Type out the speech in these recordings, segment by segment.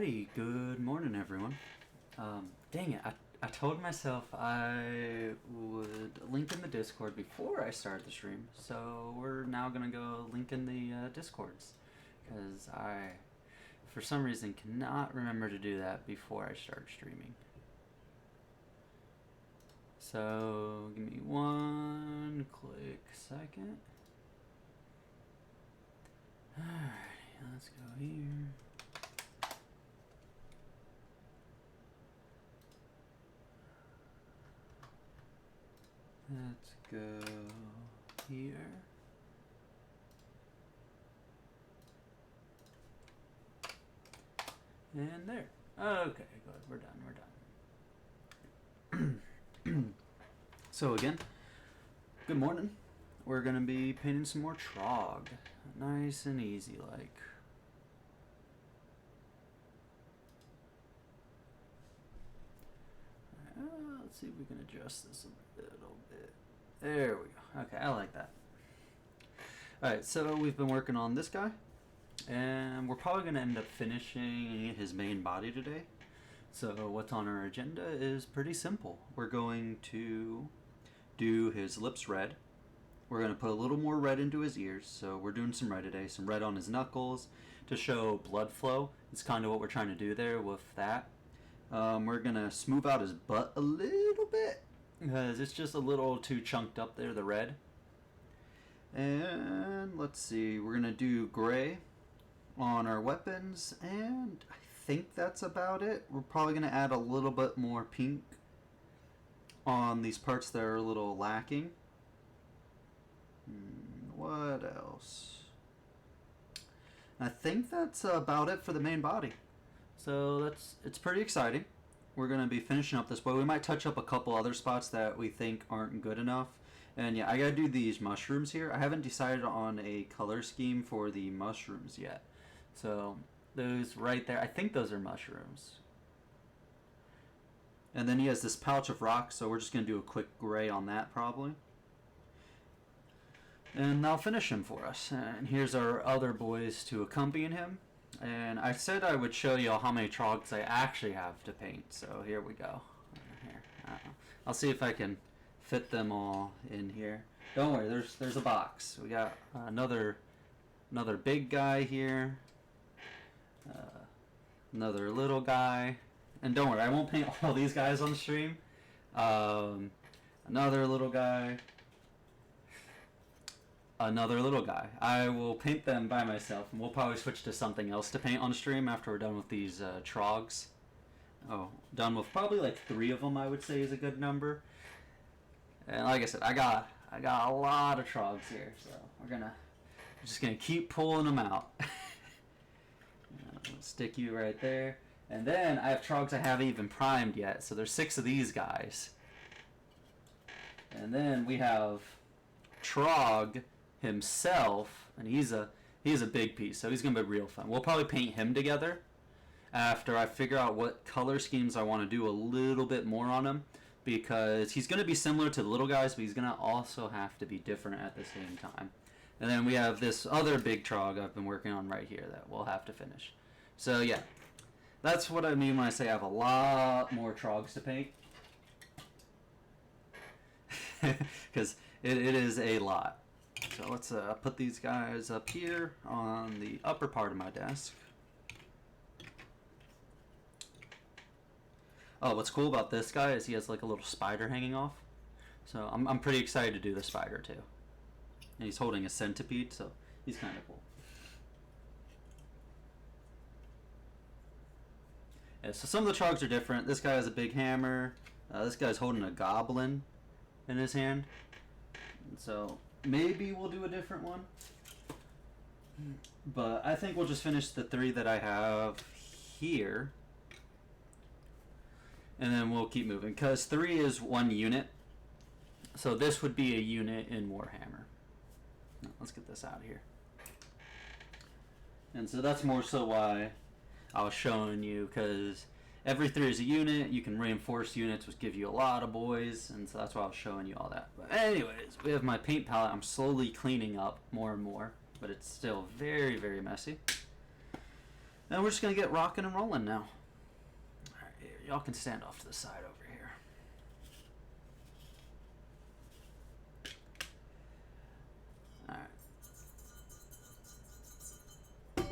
Alrighty, good morning everyone. Dang it, I told myself I would link in the Discord before I start the stream, so we're now gonna go link in the Discords, because I, for some reason, cannot remember to do that before I start streaming. So, give me one quick second. Alright, let's go here. Let's go here. And there. Okay, good. We're done. So again, good morning. We're going to be painting some more trog. Nice and easy like. Let's see if we can adjust this a little bit. There we go. Okay, I like that. Alright, so we've been working on this guy, and we're probably going to end up finishing his main body today. So what's on our agenda is pretty simple. We're going to do his lips red. We're going to put a little more red into his ears, so we're doing some red today. Some red on his knuckles to show blood flow. It's kind of what we're trying to do there with that. We're going to smooth out his butt a little bit, because it's just a little too chunked up there, the red. And let's see, we're going to do gray on our weapons, and I think that's about it. We're probably going to add a little bit more pink on these parts that are a little lacking. What else? I think that's about it for the main body. So it's pretty exciting. We're going to be finishing up this boy. We might touch up a couple other spots that we think aren't good enough. And yeah, I got to do these mushrooms here. I haven't decided on a color scheme for the mushrooms yet. So those right there, I think those are mushrooms. And then he has this pouch of rocks, so we're just going to do a quick gray on that probably. And I'll finish him for us. And here's our other boys to accompany him. And I said I would show you all how many trogs I actually have to paint. So here we go. Here, I'll see if I can fit them all in here. Don't worry, there's a box. We got another big guy here. Another little guy. And don't worry, I won't paint all these guys on the stream. Another little guy. Another little guy. I will paint them by myself, and we'll probably switch to something else to paint on stream after we're done with these trogs. Oh, done with probably like 3 of them, I would say is a good number. And like I said, I got a lot of trogs here, so we're just gonna keep pulling them out. Stick you right there, and then I have trogs I haven't even primed yet, so there's 6 of these guys, and then we have Trog himself, and he's a big piece, so he's gonna be real fun. We'll probably paint him together after I figure out what color schemes I want to do a little bit more on him, because he's gonna be similar to the little guys, but he's gonna also have to be different at the same time. And then we have this other big Trog I've been working on right here that we'll have to finish. So yeah, that's what I mean when I say I have a lot more Trogs to paint. Because it is a lot. So let's put these guys up here on the upper part of my desk. Oh, what's cool about this guy is he has like a little spider hanging off. So I'm pretty excited to do the spider too. And he's holding a centipede, so he's kind of cool. Yeah, so some of the trogs are different. This guy has a big hammer. This guy's holding a goblin in his hand. So maybe we'll do a different one. But I think we'll just finish the 3 that I have here. And then we'll keep moving. Because 3 is 1 unit. So this would be a unit in Warhammer. Now, let's get this out of here. And so that's more so why I was showing you, because every 3 is a unit. You can reinforce units, which give you a lot of boys, and so that's why I was showing you all that. But anyways, we have my paint palette. I'm slowly cleaning up more and more, but it's still very, very messy. And we're just going to get rocking and rolling now. Alright, y'all can stand off to the side over here. Alright.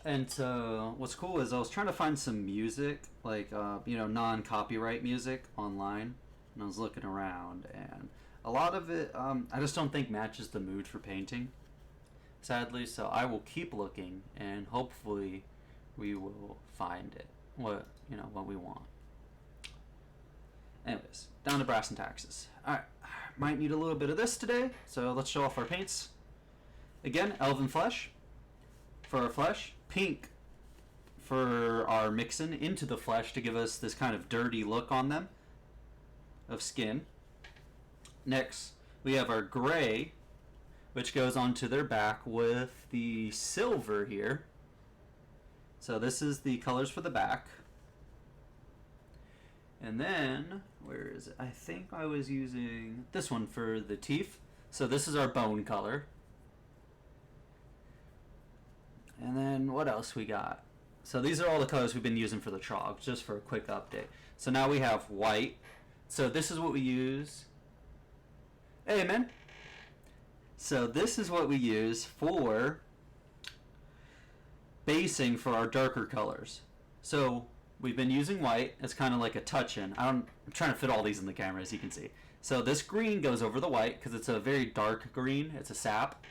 And so, what's cool is I was trying to find some music, like, non-copyright music online. And I was looking around, and a lot of it, I just don't think matches the mood for painting, sadly. So I will keep looking, and hopefully we will find it, what we want. Anyways, down to brass and taxes. Alright, might need a little bit of this today, so let's show off our paints. Again, elven flesh for our flesh, pink for our mixin into the flesh to give us this kind of dirty look on them of skin. Next, we have our gray, which goes onto their back with the silver here. So this is the colors for the back. And then, where is it? I think I was using this one for the teeth. So this is our bone color. And then what else we got? So these are all the colors we've been using for the troggs, just for a quick update. So now we have white. So this is what we use. Hey, man. So this is what we use for basing for our darker colors. So we've been using white. It's kind of like a touch-in. I'm trying to fit all these in the camera, as you can see. So this green goes over the white because it's a very dark green. It's a sap.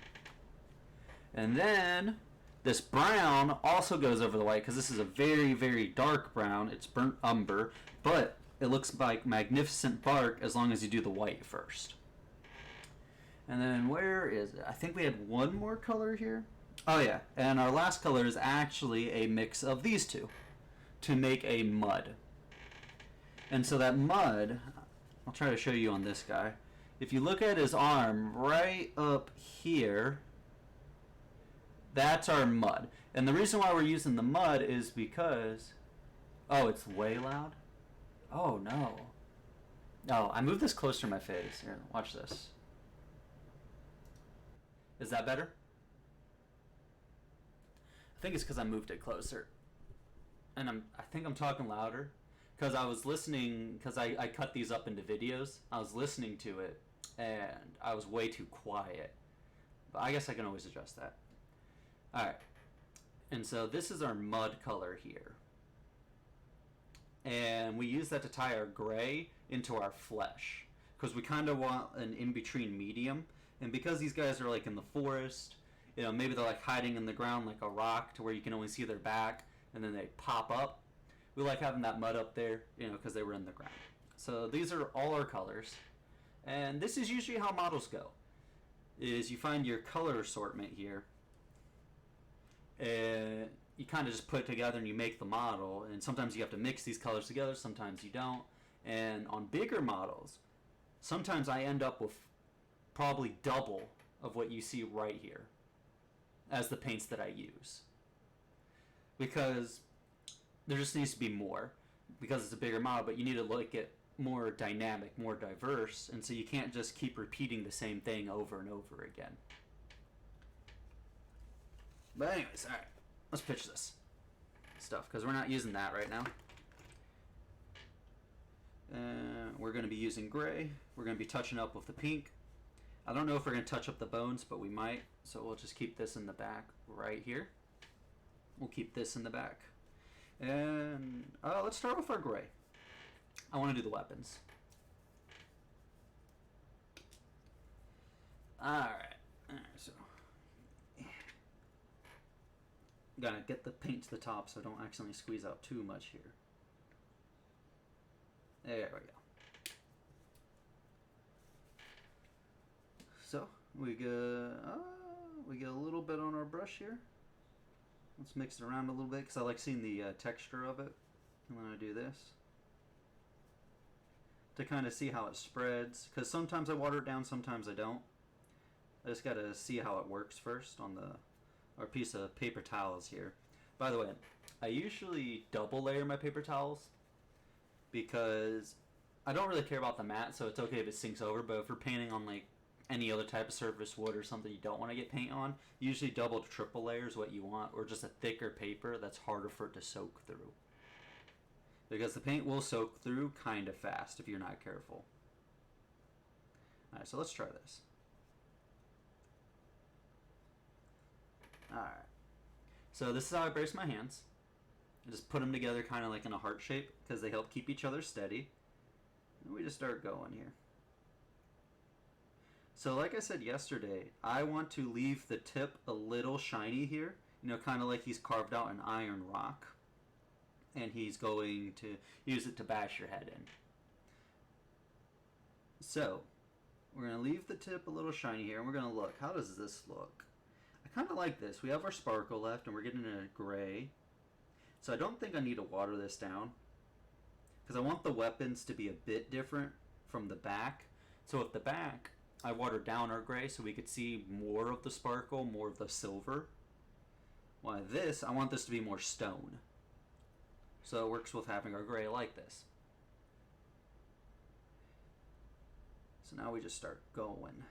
And then this brown also goes over the white because this is a very, very dark brown. It's burnt umber, but it looks like magnificent bark as long as you do the white first. And then where is it? I think we had one more color here. Oh yeah, and our last color is actually a mix of these two to make a mud. And so that mud, I'll try to show you on this guy. If you look at his arm right up here, that's our mud. And the reason why we're using the mud is because... Oh, it's way loud? Oh, no. Oh, I moved this closer to my face. Here, watch this. Is that better? I think it's because I moved it closer. And I think I'm talking louder. Because I was listening, because I cut these up into videos. I was listening to it, and I was way too quiet. But I guess I can always adjust that. Alright. And so this is our mud color here. And we use that to tie our gray into our flesh. Because we kind of want an in-between medium. And because these guys are like in the forest, maybe they're like hiding in the ground like a rock to where you can only see their back. And then they pop up. We like having that mud up there, because they were in the ground. So these are all our colors. And this is usually how models go. Is you find your color assortment here. And you kind of just put it together and you make the model. And sometimes you have to mix these colors together, sometimes you don't. And on bigger models, sometimes I end up with probably double of what you see right here as the paints that I use. Because there just needs to be more. Because it's a bigger model, but you need to make it more dynamic, more diverse. And so you can't just keep repeating the same thing over and over again. But anyways, alright. Let's pitch this stuff, because we're not using that right now. We're going to be using gray. We're going to be touching up with the pink. I don't know if we're going to touch up the bones, but we might. So we'll just keep this in the back right here. We'll keep this in the back. And let's start with our gray. I want to do the weapons. Alright. So gotta get the paint to the top so I don't accidentally squeeze out too much here. There we go. So we get a little bit on our brush here. Let's mix it around a little bit because I like seeing the texture of it. And then I do this to kind of see how it spreads, because sometimes I water it down, sometimes I don't. I just gotta see how it works first on our piece of paper towels here. By the way, I usually double layer my paper towels because I don't really care about the mat, so it's okay if it sinks over, but if we're painting on like any other type of surface wood or something you don't want to get paint on, usually double to triple layers what you want, or just a thicker paper that's harder for it to soak through. Because the paint will soak through kind of fast if you're not careful. Alright, so let's try this. Alright. So this is how I brace my hands. I just put them together kind of like in a heart shape because they help keep each other steady. And we just start going here. So like I said yesterday, I want to leave the tip a little shiny here. You know, kind of like he's carved out an iron rock. And he's going to use it to bash your head in. So, we're going to leave the tip a little shiny here, and we're going to look. How does this look? I kind of like this. We have our sparkle left, and we're getting a gray. So I don't think I need to water this down, because I want the weapons to be a bit different from the back. So at the back, I watered down our gray so we could see more of the sparkle, more of the silver. While this, I want this to be more stone. So it works with having our gray like this. So now we just start going.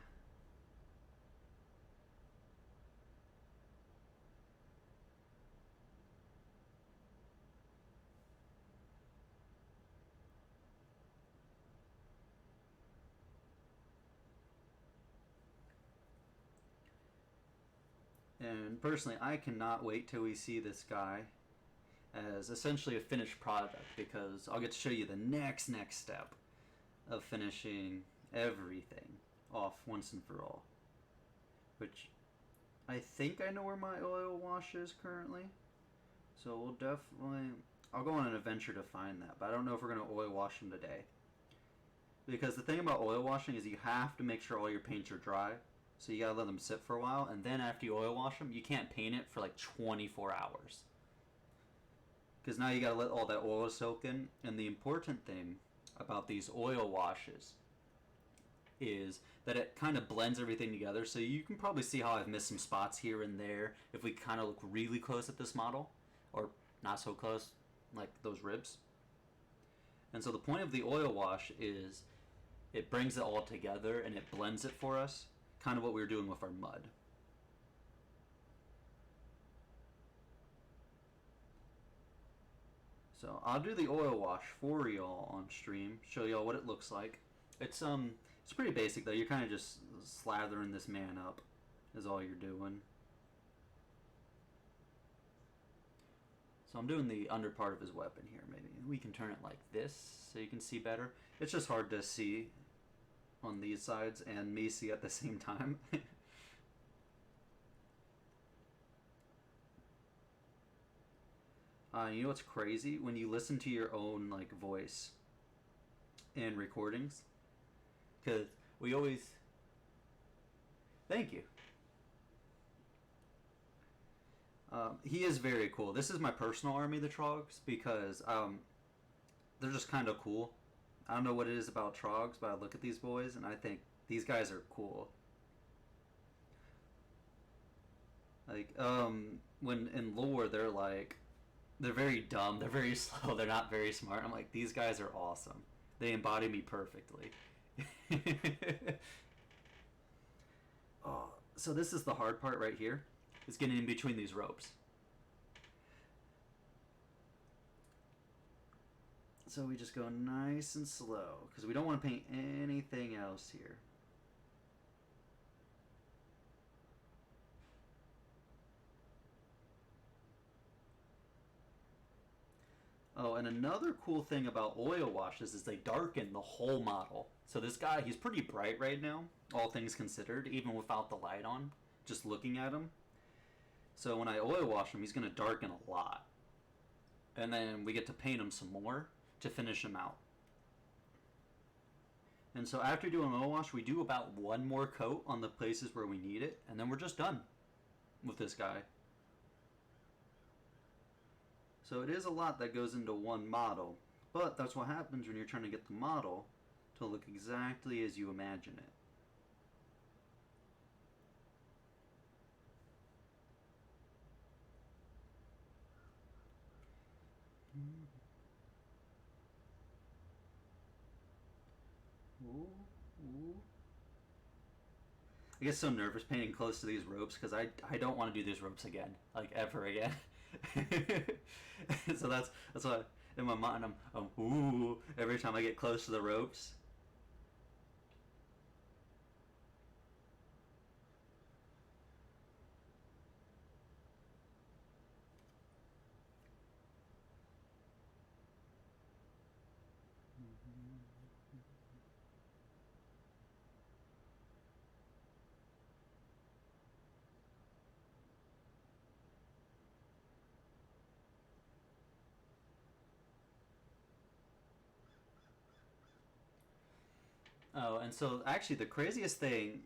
And personally, I cannot wait till we see this guy as essentially a finished product, because I'll get to show you the next step of finishing everything off once and for all. Which I think I know where my oil wash is currently. So we'll definitely... I'll go on an adventure to find that, but I don't know if we're going to oil wash them today. Because the thing about oil washing is you have to make sure all your paints are dry. So you gotta let them sit for a while, and then after you oil wash them, you can't paint it for like 24 hours. Because now you gotta let all that oil soak in. And the important thing about these oil washes is that it kind of blends everything together. So you can probably see how I've missed some spots here and there if we kind of look really close at this model, or not so close, like those ribs. And so the point of the oil wash is it brings it all together and it blends it for us, kind of what we were doing with our mud. So I'll do the oil wash for y'all on stream, show y'all what it looks like. It's pretty basic though. You're kind of just slathering this man up is all you're doing. So I'm doing the under part of his weapon here. Maybe we can turn it like this so you can see better. It's just hard to see on these sides and me see at the same time. You know what's crazy? When you listen to your own like voice in recordings, because we always... Thank you. He is very cool. This is my personal army, the Troggs, because they're just kind of cool. I don't know what it is about Troggs, but I look at these boys and I think these guys are cool. Like, when in lore they're very dumb, they're very slow, they're not very smart. I'm like, these guys are awesome. They embody me perfectly. Oh, so this is the hard part right here. It's getting in between these ropes. So we just go nice and slow, because we don't want to paint anything else here. Oh, and another cool thing about oil washes is they darken the whole model. So this guy, he's pretty bright right now, all things considered, even without the light on, just looking at him. So when I oil wash him, he's going to darken a lot. And then we get to paint him some more to finish him out. And so after doing oil wash, we do about one more coat on the places where we need it, and then we're just done with this guy. So it is a lot that goes into one model, but that's what happens when you're trying to get the model to look exactly as you imagine it. Ooh, ooh. I get so nervous painting close to these ropes because I don't want to do these ropes again, like ever again. So that's why in my mind I'm ooh every time I get close to the ropes. Oh, and so actually the craziest thing,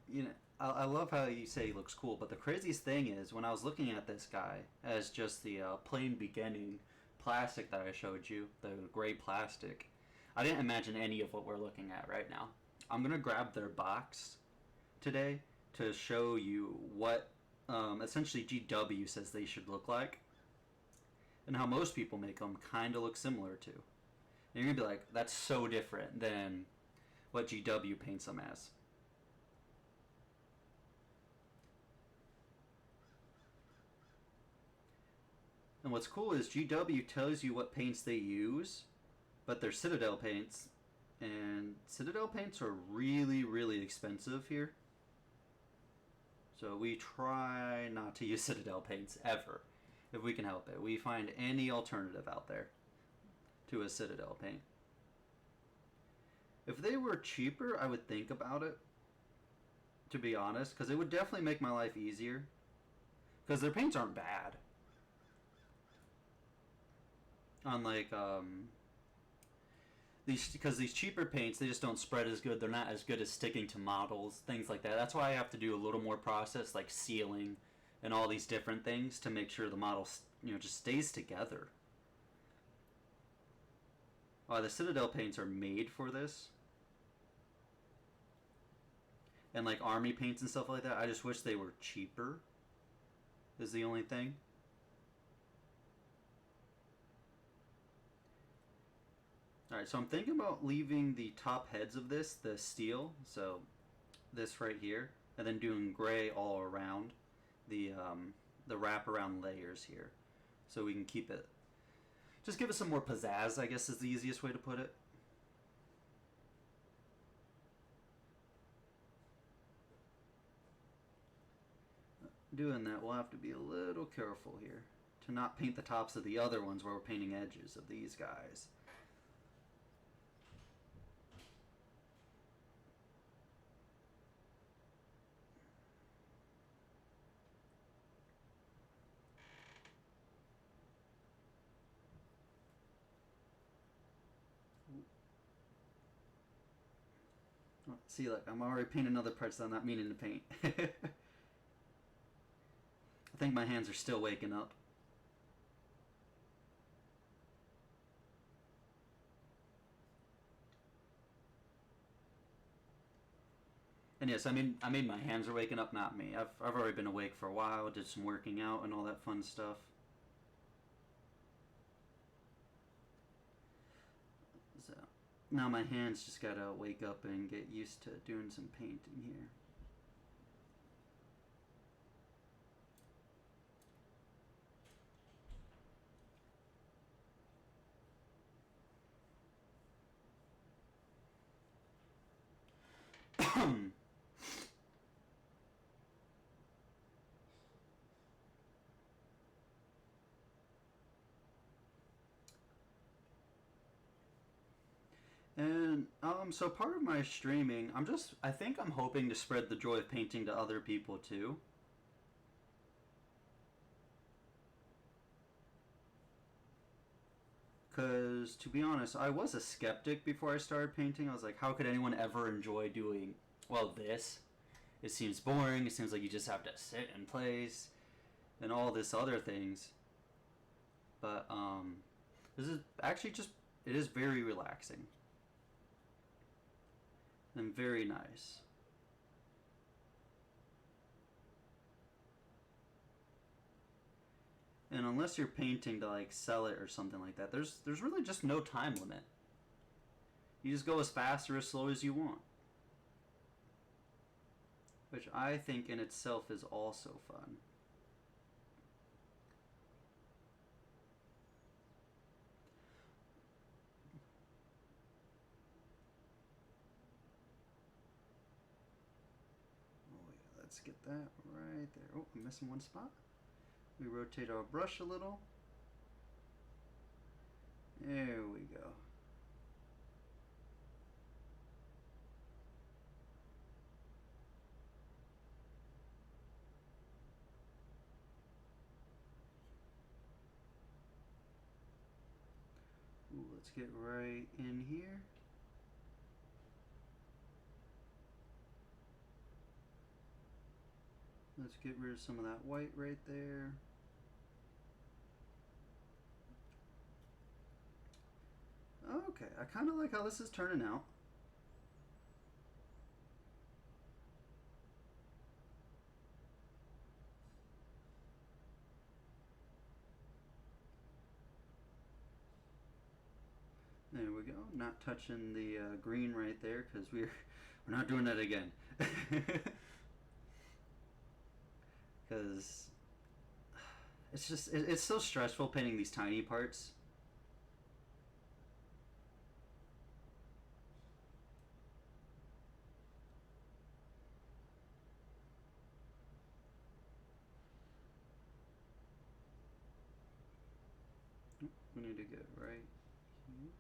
I love how you say he looks cool, but the craziest thing is when I was looking at this guy as just the plain beginning plastic that I showed you, the gray plastic, I didn't imagine any of what we're looking at right now. I'm gonna grab their box today to show you what essentially GW says they should look like, and how most people make them kind of look similar to. And you're gonna be like, that's so different than what GW paints them as. And what's cool is GW tells you what paints they use, but they're Citadel paints, and Citadel paints are really, really expensive here. So we try not to use Citadel paints ever, if we can help it. We find any alternative out there to a Citadel paint. If they were cheaper, I would think about it, to be honest, because it would definitely make my life easier. Because their paints aren't bad. Unlike these cheaper paints, they just don't spread as good. They're not as good as sticking to models, things like that. That's why I have to do a little more process, like sealing and all these different things to make sure the model, just stays together. The Citadel paints are made for this. And like army paints and stuff like that, I just wish they were cheaper, is the only thing. Alright, so I'm thinking about leaving the top heads of this, the steel, so this right here, and then doing gray all around the wraparound layers here. So we can keep it, just give it some more pizzazz, I guess is the easiest way to put it. Doing that, we'll have to be a little careful here to not paint the tops of the other ones where we're painting edges of these guys. See, look, I'm already painting other parts that I'm not meaning to paint. I think my hands are still waking up. And yes, I mean my hands are waking up, not me. I've already been awake for a while, did some working out and all that fun stuff. So now my hands just gotta wake up and get used to doing some painting here. And so part of my streaming, I think I'm hoping to spread the joy of painting to other people too. Because, to be honest, I was a skeptic before I started painting. I was like, how could anyone ever enjoy doing, well, this? It seems boring. It seems like you just have to sit in place and all this other things. But, this is actually it is very relaxing. And very nice. And unless you're painting to like sell it or something like that, there's really just no time limit. You just go as fast or as slow as you want. which I think in itself is also fun. Oh yeah, let's get that right there. Oh, I'm missing one spot. We rotate our brush a little. There we go. Ooh, let's get right in here. Let's get rid of some of that white right there. Okay, I kind of like how this is turning out. There we go. Not touching the green right there because we're not doing that again. Because it's so stressful painting these tiny parts. We need to get right here.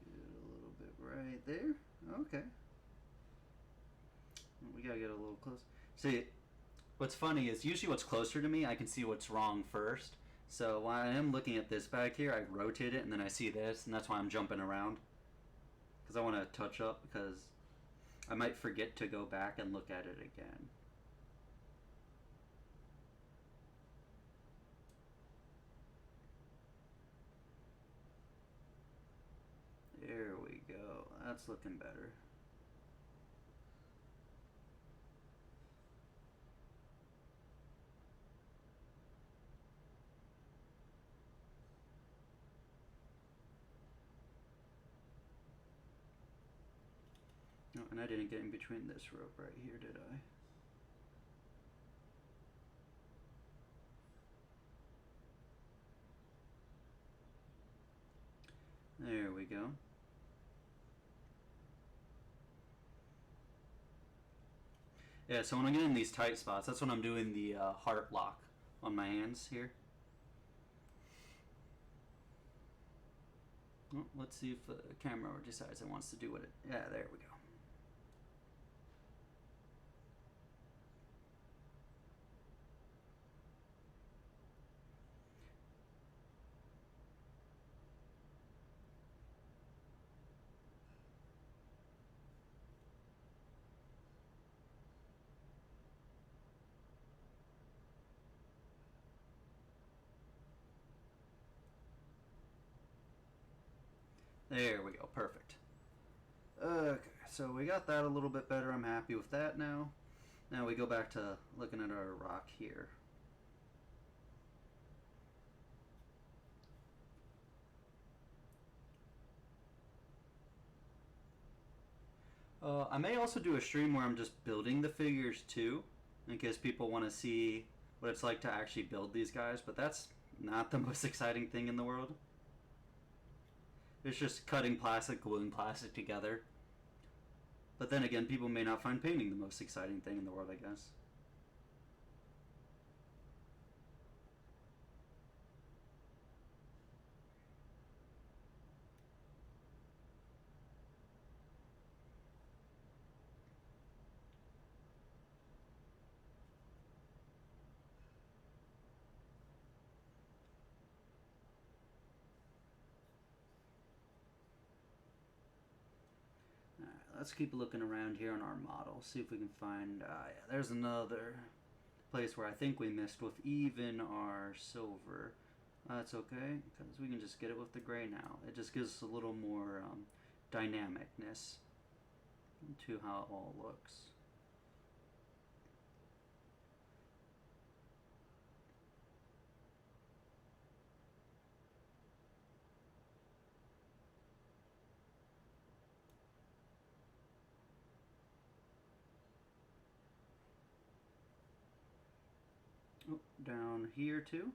Get it a little bit right there. Okay. We gotta get a little close. See, what's funny is usually what's closer to me, I can see what's wrong first. So while I am looking at this back here, I rotate it and then I see this, and that's why I'm jumping around. Because I want to touch up, because I might forget to go back and look at it again. There we go. That's looking better. Oh, and I didn't get in between this rope right here, did I? There we go. Yeah, so when I get in these tight spots, that's when I'm doing the heart lock on my hands here. Well, let's see if the camera decides it wants to do what it... Yeah, there we go. There we go, perfect. Okay, so we got that a little bit better. I'm happy with that now. Now we go back to looking at our rock here. I may also do a stream where I'm just building the figures too, in case people want to see what it's like to actually build these guys, but that's not the most exciting thing in the world. It's just cutting plastic, gluing plastic together. But then again, people may not find painting the most exciting thing in the world, I guess. Alright, let's keep looking around here on our model, see if we can find... yeah, there's another place where I think we missed with even our silver. That's okay, because we can just get it with the gray now. It just gives us a little more dynamicness to how it all looks. down here too.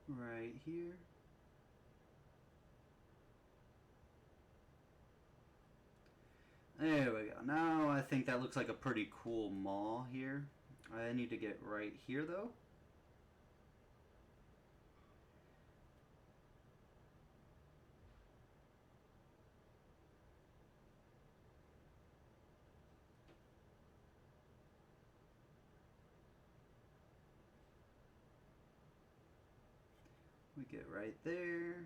Right here. There we go. Now I think that looks like a pretty cool maw here. I need to get right here though. We get right there.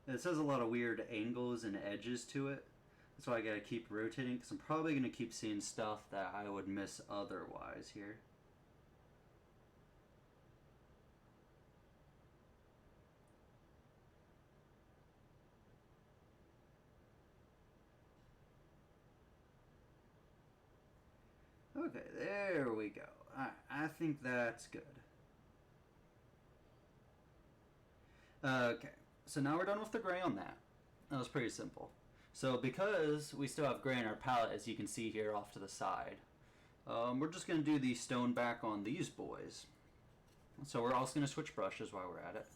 It says a lot of weird angles and edges to it. That's why I gotta keep rotating, because I'm probably gonna keep seeing stuff that I would miss otherwise here. Okay, there we go. I think that's good. Okay, so now we're done with the gray on that. That was pretty simple. So because we still have gray in our palette, as you can see here off to the side, we're just going to do the stone back on these boys. So we're also going to switch brushes while we're at it.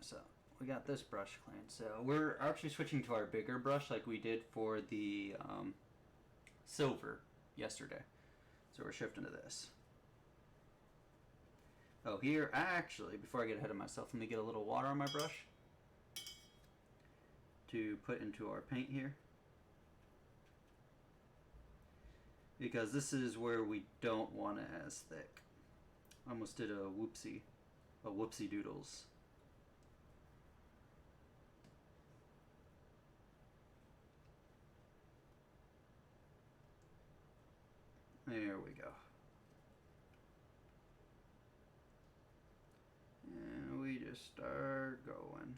So we got this brush cleaned. So we're actually switching to our bigger brush like we did for the silver yesterday. So we're shifting to this. Oh, here, actually, before I get ahead of myself, let me get a little water on my brush to put into our paint here. Because this is where we don't want it as thick. Almost did a whoopsie doodles. There we go. And we just start going.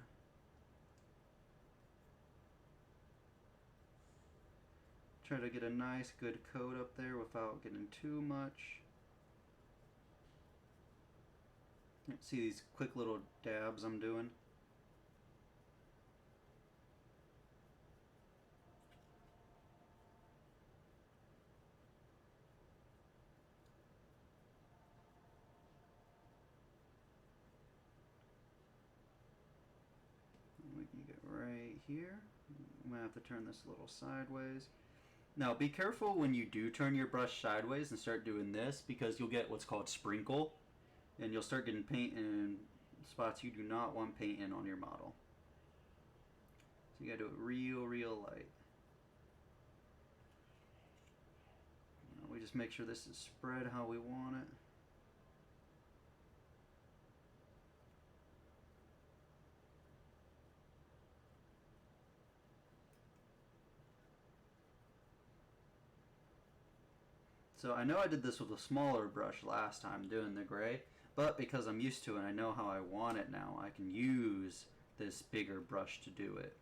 Try to get a nice good coat up there without getting too much. See these quick little dabs I'm doing? We can get right here. I'm going to have to turn this a little sideways. Now be careful when you do turn your brush sideways and start doing this, because you'll get what's called sprinkle, and you'll start getting paint in spots you do not want paint in on your model. So you gotta do it real light. We just make sure this is spread how we want it. So I know I did this with a smaller brush last time doing the gray, but because I'm used to it and I know how I want it now, I can use this bigger brush to do it.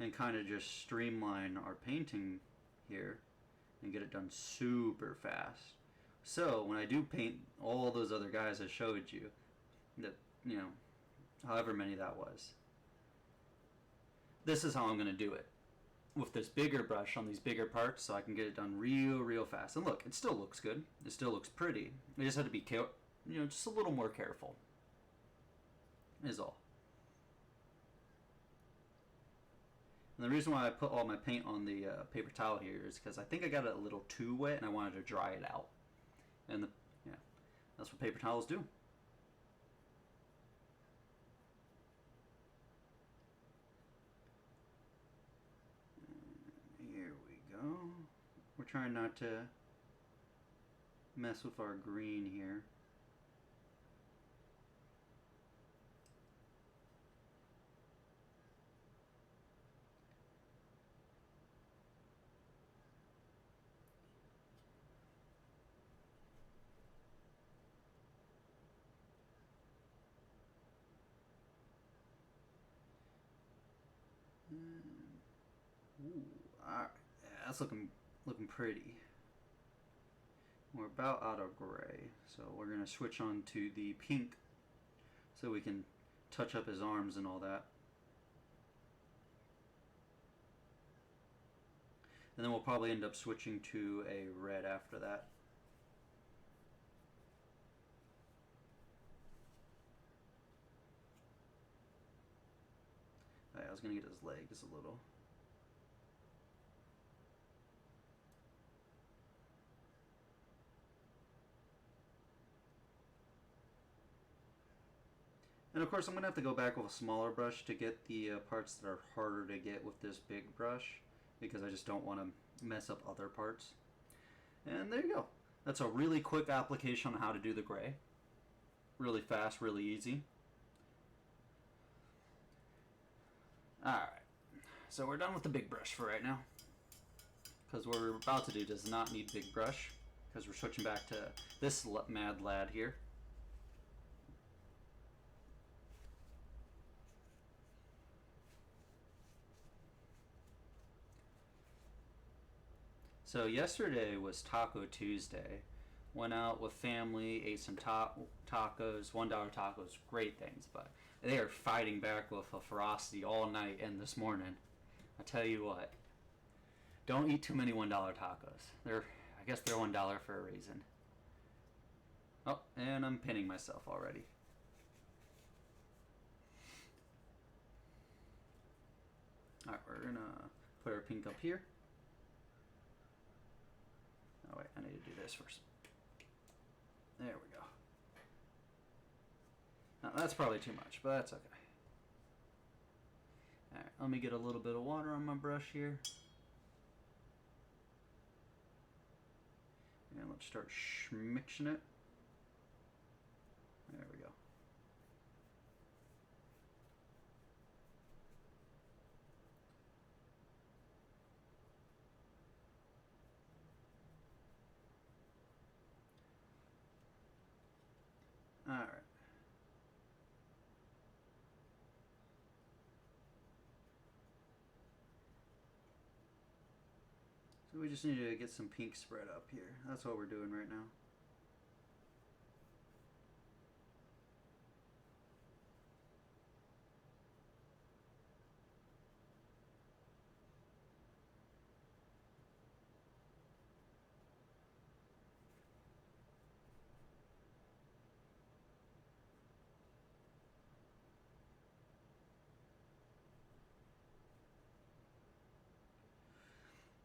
And kind of just streamline our painting here and get it done super fast. So when I do paint all those other guys I showed you, that, you know, however many that was, this is how I'm going to do it. With this bigger brush on these bigger parts, so I can get it done real fast. And look, it still looks good. It still looks pretty. I just had to be, just a little more careful. Is all. And the reason why I put all my paint on the paper towel here is because I think I got it a little too wet and I wanted to dry it out. And that's what paper towels do. We're trying not to mess with our green here. Ooh, alright. Yeah, that's looking pretty. We're about out of gray, so we're gonna switch on to the pink so we can touch up his arms and all that. And then we'll probably end up switching to a red after that. Right, I was gonna get his legs a little. And of course I'm gonna have to go back with a smaller brush to get the parts that are harder to get with this big brush, because I just don't want to mess up other parts. And there you go. That's a really quick application on how to do the gray. Really fast, really easy. Alright, so we're done with the big brush for right now, because what we're about to do does not need big brush, because we're switching back to this mad lad here. So yesterday was Taco Tuesday. Went out with family, ate some tacos, $1 tacos, great things, but they are fighting back with a ferocity all night and this morning. I tell you what, don't eat too many $1 tacos. I guess they're $1 for a reason. Oh, and I'm pinning myself already. Alright, we're gonna put our pink up here. Oh wait, I need to do this first. There we go. Now, that's probably too much, but that's okay. Alright, let me get a little bit of water on my brush here. And let's start mixing it. There we go. Alright. So we just need to get some pink spread up here. That's what we're doing right now.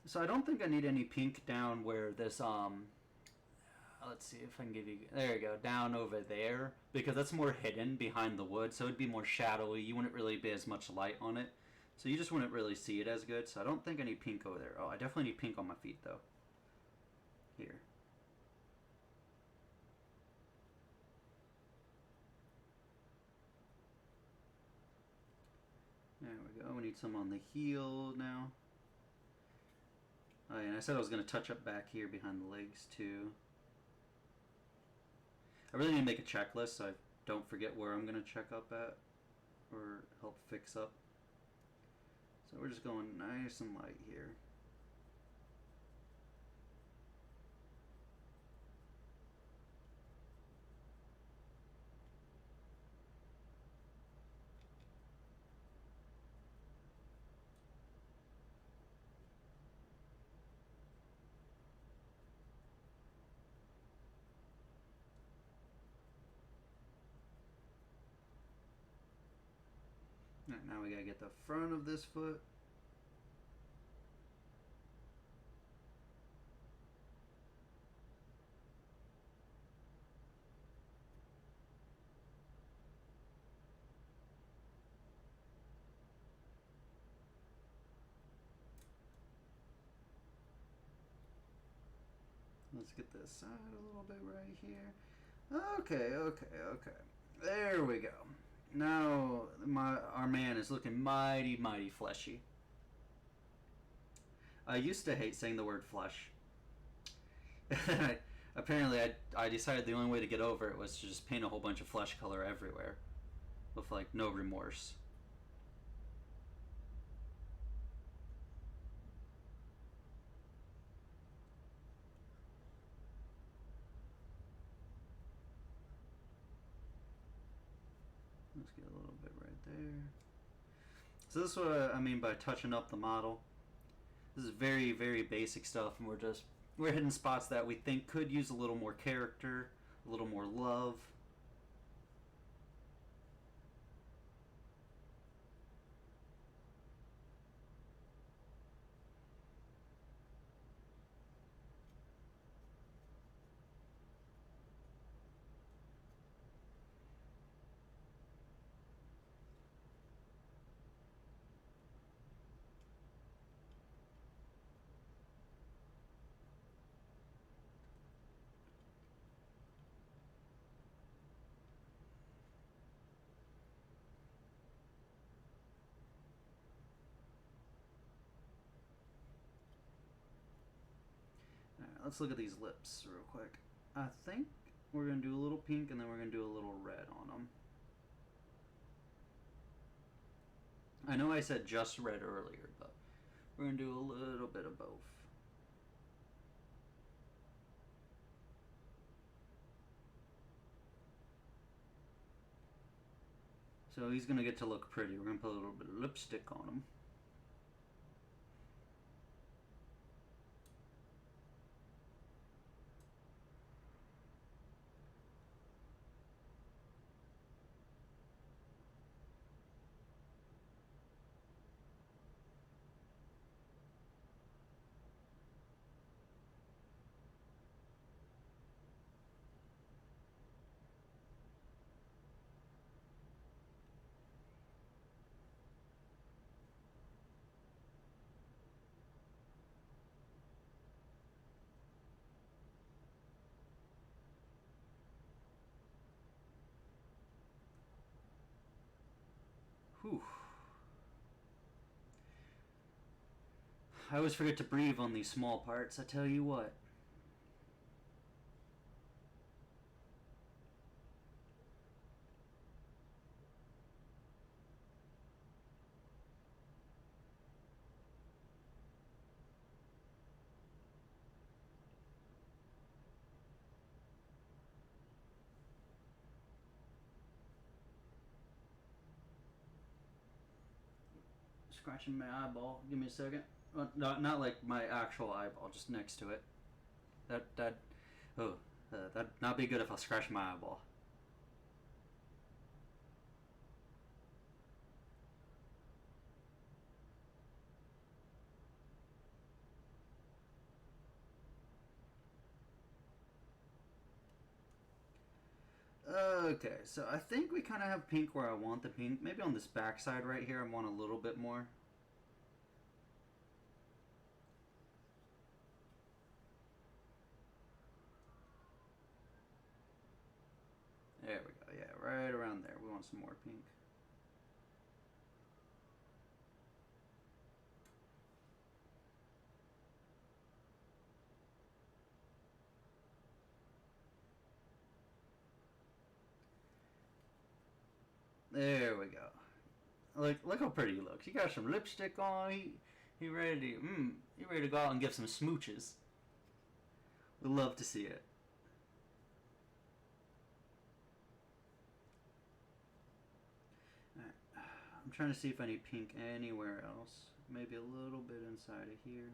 So I don't think I need any pink down where this, let's see if I can give you, there you go, down over there, because that's more hidden behind the wood, so it'd be more shadowy. You wouldn't really be as much light on it, so you just wouldn't really see it as good. So I don't think I need pink over there. Oh, I definitely need pink on my feet, though. Here. There we go. We need some on the heel now. Oh, yeah, and I said I was going to touch up back here behind the legs, too. I really need to make a checklist so I don't forget where I'm going to check up at or help fix up. So we're just going nice and light here. Alright, now we gotta get the front of this foot. Let's get this side a little bit right here. Okay. There we go. Now our man is looking mighty, mighty fleshy. I used to hate saying the word flesh. Apparently, I decided the only way to get over it was to just paint a whole bunch of flesh color everywhere, with like no remorse. Let's get a little bit right there. So this is what I mean by touching up the model. This is very, very basic stuff, and we're hitting spots that we think could use a little more character, a little more love. Alright, let's look at these lips real quick. I think we're going to do a little pink and then we're going to do a little red on them. I know I said just red earlier, but we're going to do a little bit of both. So he's going to get to look pretty. We're going to put a little bit of lipstick on him. Whew. I always forget to breathe on these small parts, I tell you what. Scratching my eyeball. Give me a second. Not like my actual eyeball, just next to it. That'd not be good if I scratch my eyeball. Okay, so I think we kind of have pink where I want the pink. Maybe on this back side right here, I want a little bit more. There we go. Yeah, right around there. We want some more pink. There we go. Look how pretty he looks. He got some lipstick on. He ready to go out and give some smooches. We love to see it. Alright. I'm trying to see if I need pink anywhere else. Maybe a little bit inside of here.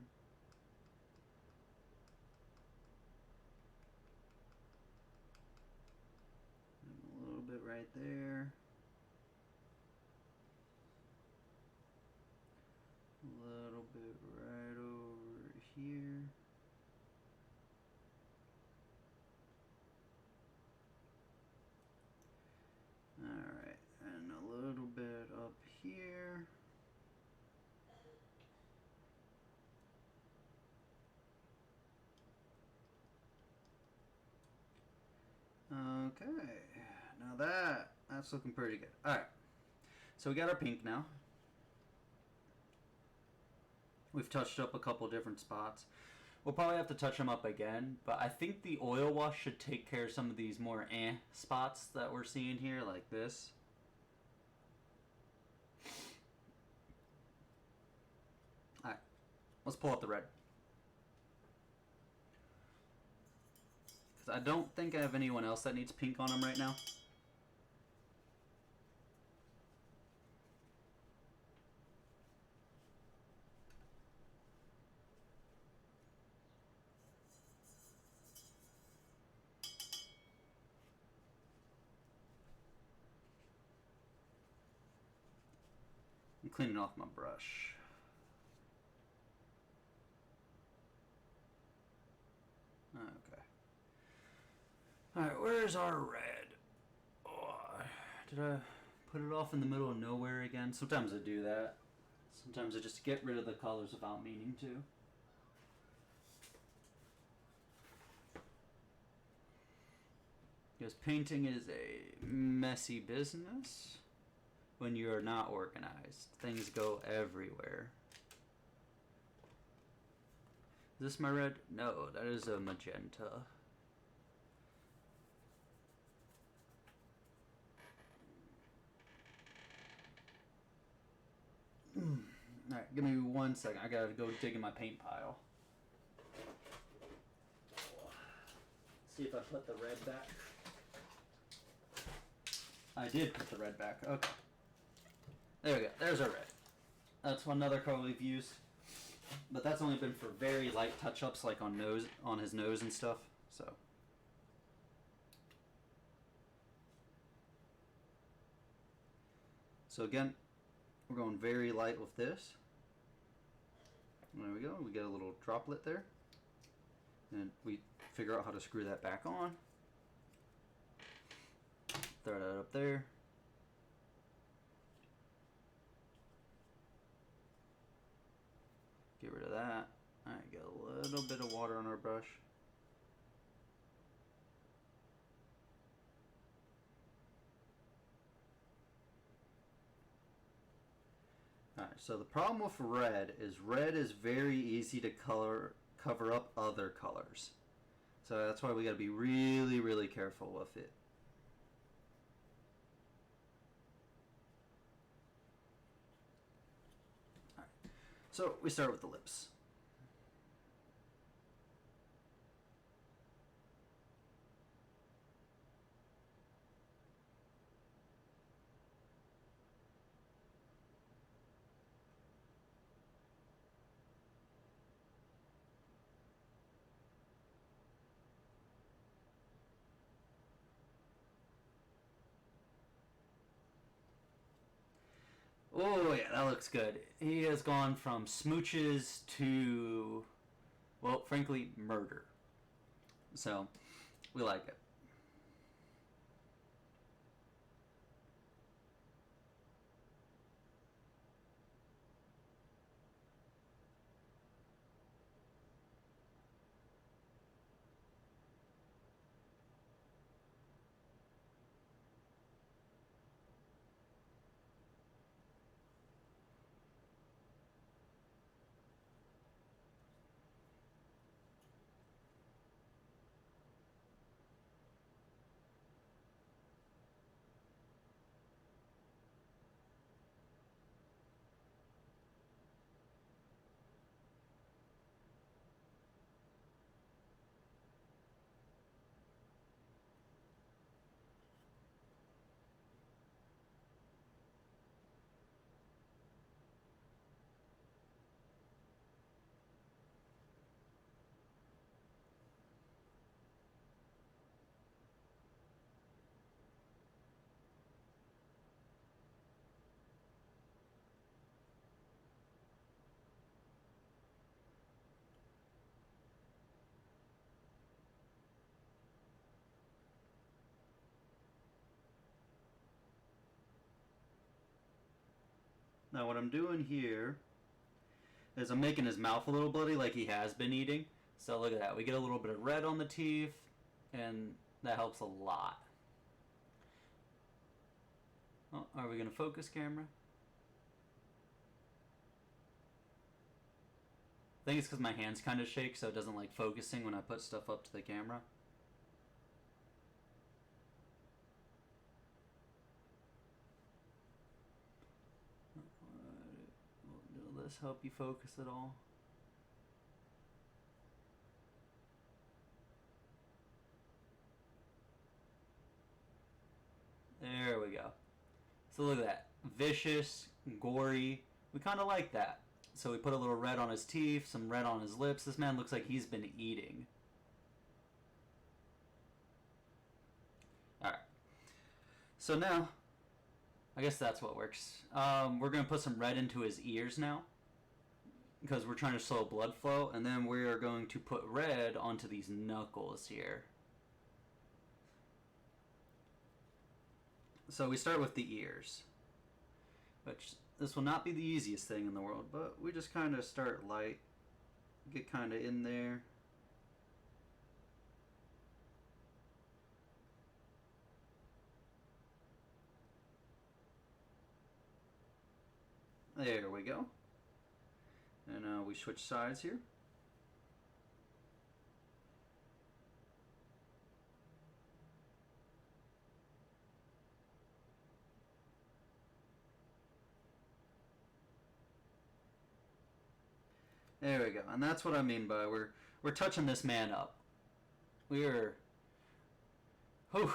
A little bit right there. A little bit right over here. Alright, and a little bit up here. Okay, now that's looking pretty good. Alright, so we got our pink now. We've touched up a couple different spots. We'll probably have to touch them up again, but I think the oil wash should take care of some of these more spots that we're seeing here, like this. Alright, let's pull out the red. Because I don't think I have anyone else that needs pink on them right now. cleaning off my brush. Okay. Alright, where's our red? Oh, did I put it off in the middle of nowhere again? Sometimes I do that. Sometimes I just get rid of the colors without meaning to. Because painting is a messy business when you're not organized. Things go everywhere. Is this my red? No, that is a magenta. Alright, give me 1 second. I gotta go dig in my paint pile. See if I put the red back. I did put the red back. Okay. There we go. There's our red. That's another color we've used. But that's only been for very light touch-ups, like on his nose and stuff. So again, we're going very light with this. There we go. We get a little droplet there. And we figure out how to screw that back on. Throw that up there. Get rid of that. Alright, get a little bit of water on our brush. Alright, so the problem with red is very easy to cover up other colors. So that's why we gotta be really, really careful with it. Alright, so we start with the lips. Oh yeah, that looks good. He has gone from smooches to, well, frankly, murder. So, we like it. Now what I'm doing here is I'm making his mouth a little bloody like he has been eating. So look at that. We get a little bit of red on the teeth, and that helps a lot. Oh, are we going to focus, camera? I think it's because my hands kind of shake, so it doesn't like focusing when I put stuff up to the camera. Will this help you focus at all? There we go. So look at that. Vicious, gory. We kind of like that. So we put a little red on his teeth, some red on his lips. This man looks like he's been eating. Alright. So now, I guess that's what works. We're going to put some red into his ears now, because we're trying to slow blood flow, and then we are going to put red onto these knuckles here. So we start with the ears, which this will not be the easiest thing in the world, but we just kind of start light, get kind of in there. There we go. And we switch sides here. There we go. And that's what I mean by we're touching this man up. We're whew.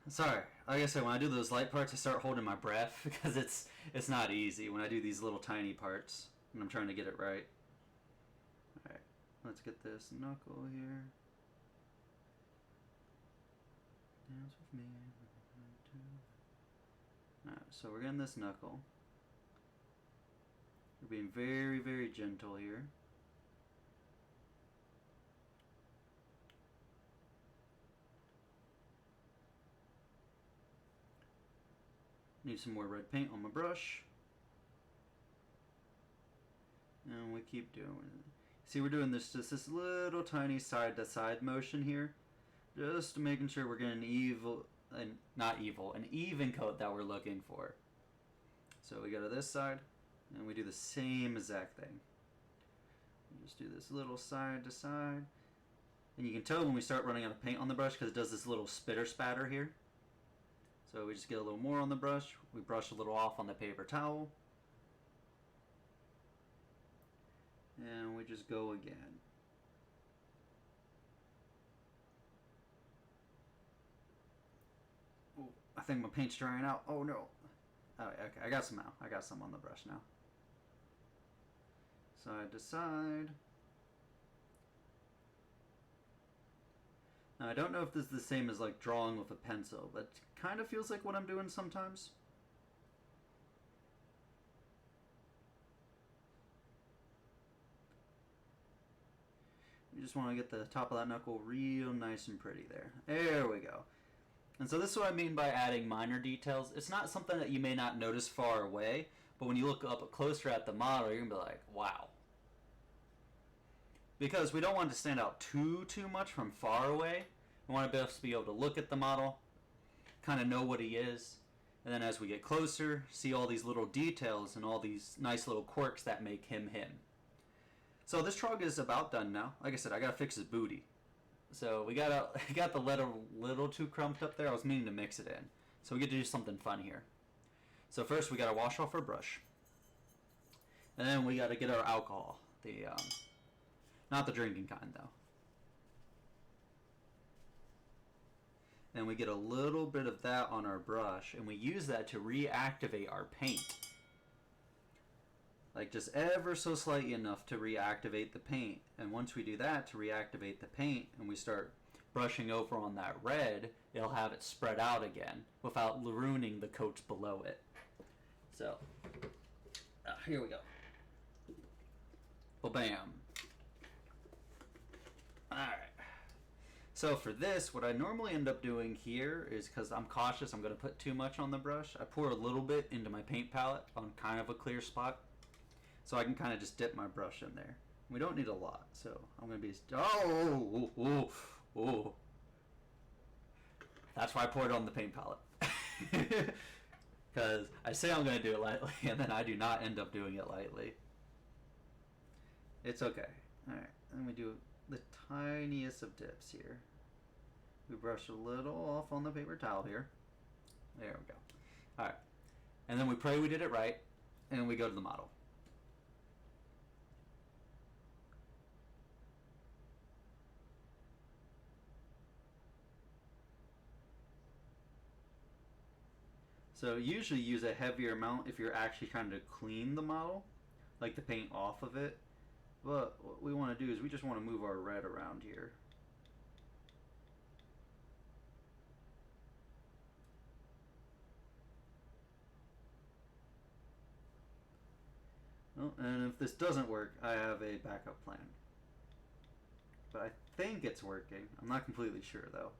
Sorry. Like I said, when I do those light parts, I start holding my breath because it's not easy when I do these little tiny parts and I'm trying to get it right. Alright, let's get this knuckle here. Dance with me. Alright, so we're getting this knuckle. We're being very, very gentle here. Need some more red paint on my brush. And we keep doing it. See, we're doing this just this little tiny side to side motion here. Just making sure we're getting an even coat that we're looking for. So we go to this side and we do the same exact thing. We just do this little side to side. And you can tell when we start running out of paint on the brush because it does this little spitter spatter here. So we just get a little more on the brush. We brush a little off on the paper towel. And we just go again. Ooh, I think my paint's drying out. Oh no. Oh, okay, I got some now. I got some on the brush now. Side to side. Now, I don't know if this is the same as like drawing with a pencil, but it kind of feels like what I'm doing sometimes. You just want to get the top of that knuckle real nice and pretty there. There we go. And so this is what I mean by adding minor details. It's not something that you may not notice far away, but when you look up closer at the model, you're going to be like, wow. Because we don't want it to stand out too much from far away. We want to be able to look at the model, kind of know what he is, and then as we get closer, see all these little details and all these nice little quirks that make him him. So this trog is about done now. Like I said, I gotta fix his booty. So we got the letter a little too crumped up there. I was meaning to mix it in. So we get to do something fun here. So first we gotta wash off our brush. And then we gotta get our alcohol. Not the drinking kind though. And we get a little bit of that on our brush and we use that to reactivate our paint. Like just ever so slightly enough to reactivate the paint. And once we do that to reactivate the paint and we start brushing over on that red, it'll have it spread out again without ruining the coats below it. So, here we go. Well, bam. Alright. So for this, what I normally end up doing here is, because I'm cautious, I'm going to put too much on the brush, I pour a little bit into my paint palette on kind of a clear spot. So I can kind of just dip my brush in there. We don't need a lot, so I'm going to be... Oh! That's why I poured it on the paint palette. Because I say I'm going to do it lightly, and then I do not end up doing it lightly. It's okay. Alright, and we do the tiniest of dips here. We brush a little off on the paper towel here. There we go. Alright. And then we pray we did it right, and we go to the model. So usually use a heavier amount if you're actually trying to clean the model, like the paint off of it. But what we want to do is we just want to move our red around here. Oh, and if this doesn't work, I have a backup plan. But I think it's working. I'm not completely sure though.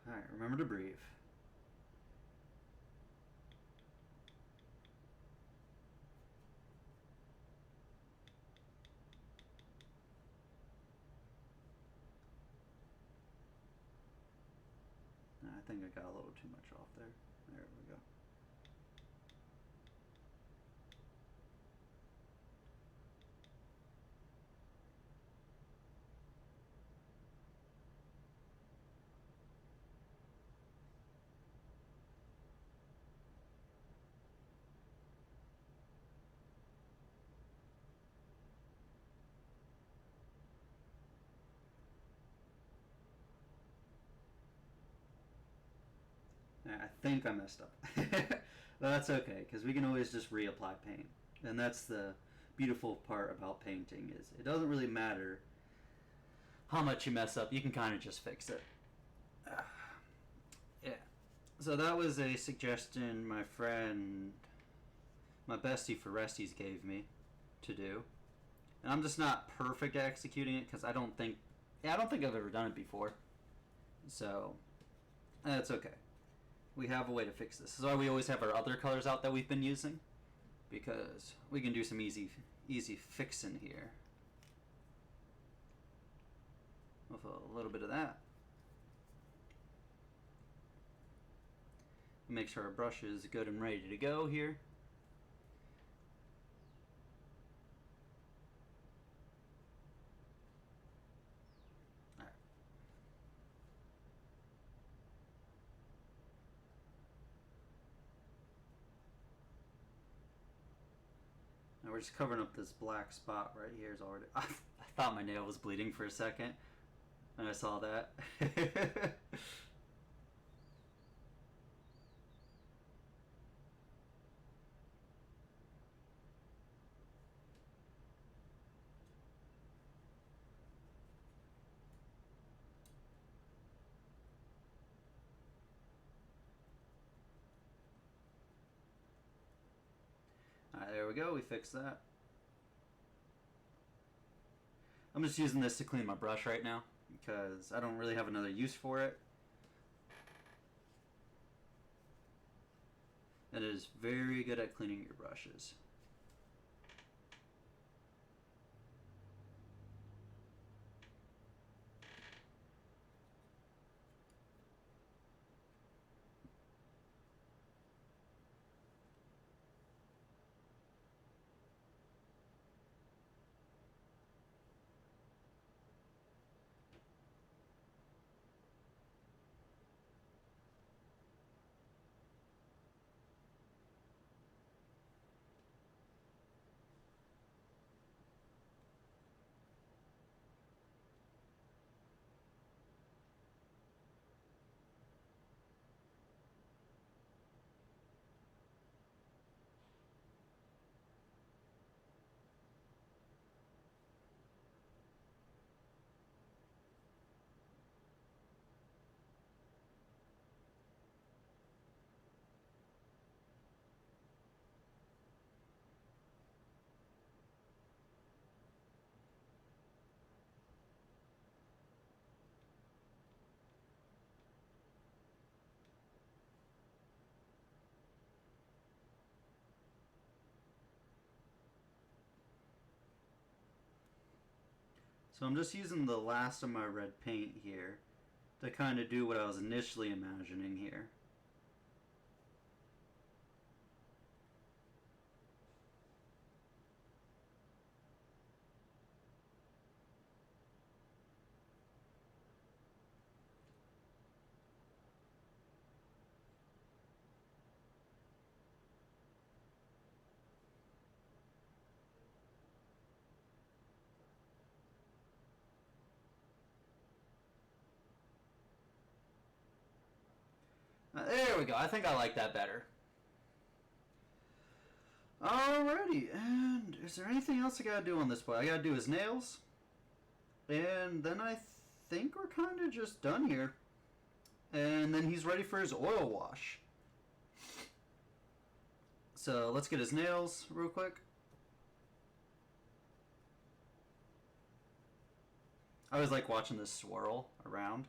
Alright, remember to breathe. I think I got a little too much off there. There we go. I think I messed up. That's okay, because we can always just reapply paint. And that's the beautiful part about painting is it doesn't really matter how much you mess up. You can kind of just fix it. Yeah. So that was a suggestion my friend, my bestie for Resties gave me to do. And I'm just not perfect at executing it because I don't think I've ever done it before. So that's okay. We have a way to fix this. This is why we always have our other colors out that we've been using, because we can do some easy fixing here with a little bit of that. Make sure our brush is good and ready to go here. Now we're just covering up this black spot right here. Is already. I thought my nail was bleeding for a second, and I saw that. Alright, there we go. We fixed that. I'm just using this to clean my brush right now because I don't really have another use for it. And it is very good at cleaning your brushes. So I'm just using the last of my red paint here to kind of do what I was initially imagining here. There we go. I think I like that better. Alrighty, and is there anything else I gotta do on this boy? I gotta do his nails. And then I think we're kind of just done here. And then he's ready for his oil wash. So let's get his nails real quick. I always like watching this swirl around.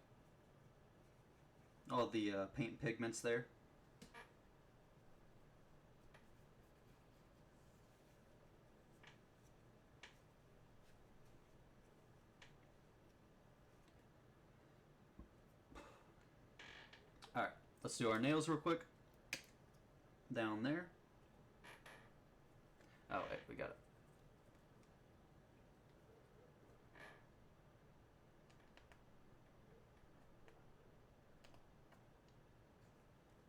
All the paint pigments there. Alright, let's do our nails real quick. Down there. Oh, wait, we got it.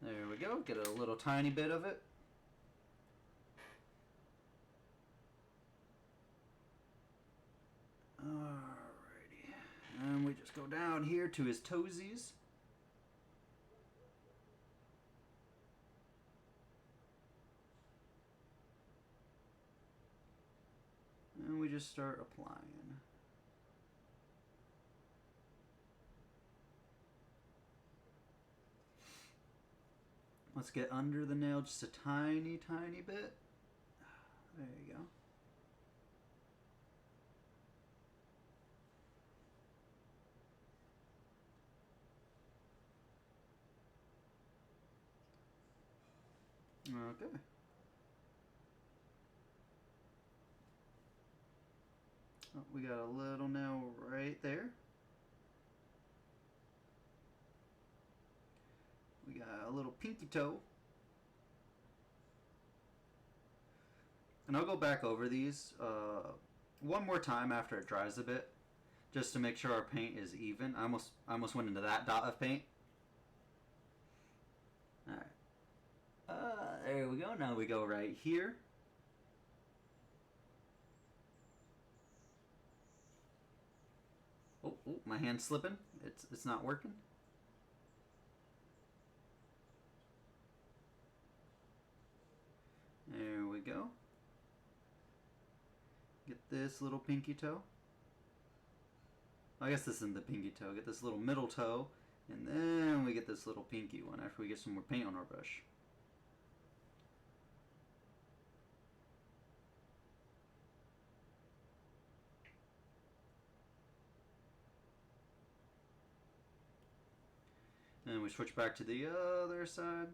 There we go. Get a little tiny bit of it. Alrighty. And we just go down here to his toesies. And we just start applying. Let's get under the nail just a tiny, tiny bit. There you go. Okay. Oh, we got a little nail right there. We got a little pinky toe. And I'll go back over these one more time after it dries a bit, just to make sure our paint is even. I almost went into that dot of paint. Alright. There we go. Now we go right here. Oh, my hand's slipping. It's not working. There we go. Get this little pinky toe. I guess this isn't the pinky toe. Get this little middle toe, and then we get this little pinky one after we get some more paint on our brush. And we switch back to the other side.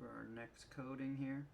For our next coating here.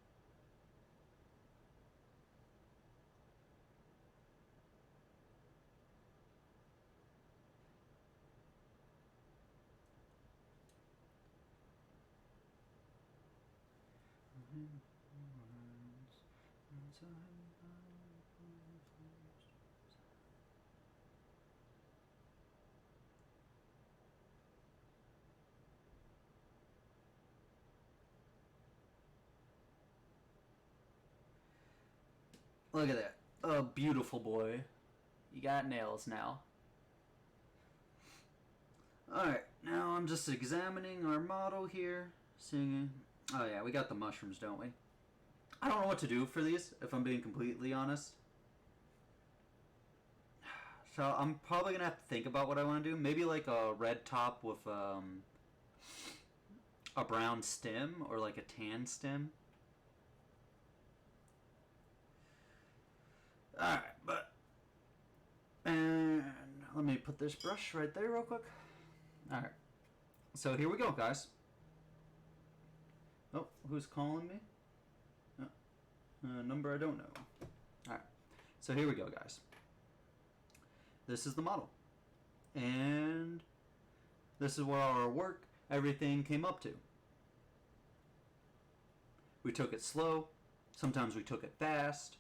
Look at that. A beautiful boy. You got nails now. Alright, now I'm just examining our model here. Seeing. Oh yeah, we got the mushrooms, don't we? I don't know what to do for these, if I'm being completely honest. So I'm probably going to have to think about what I want to do. Maybe like a red top with a brown stem, or like a tan stem. Alright, but... And let me put this brush right there real quick. Alright. So here we go, guys. Oh, who's calling me? Number I don't know. Alright. So here we go, guys. This is the model. And this is where our work, everything came up to. We took it slow. Sometimes we took it fast.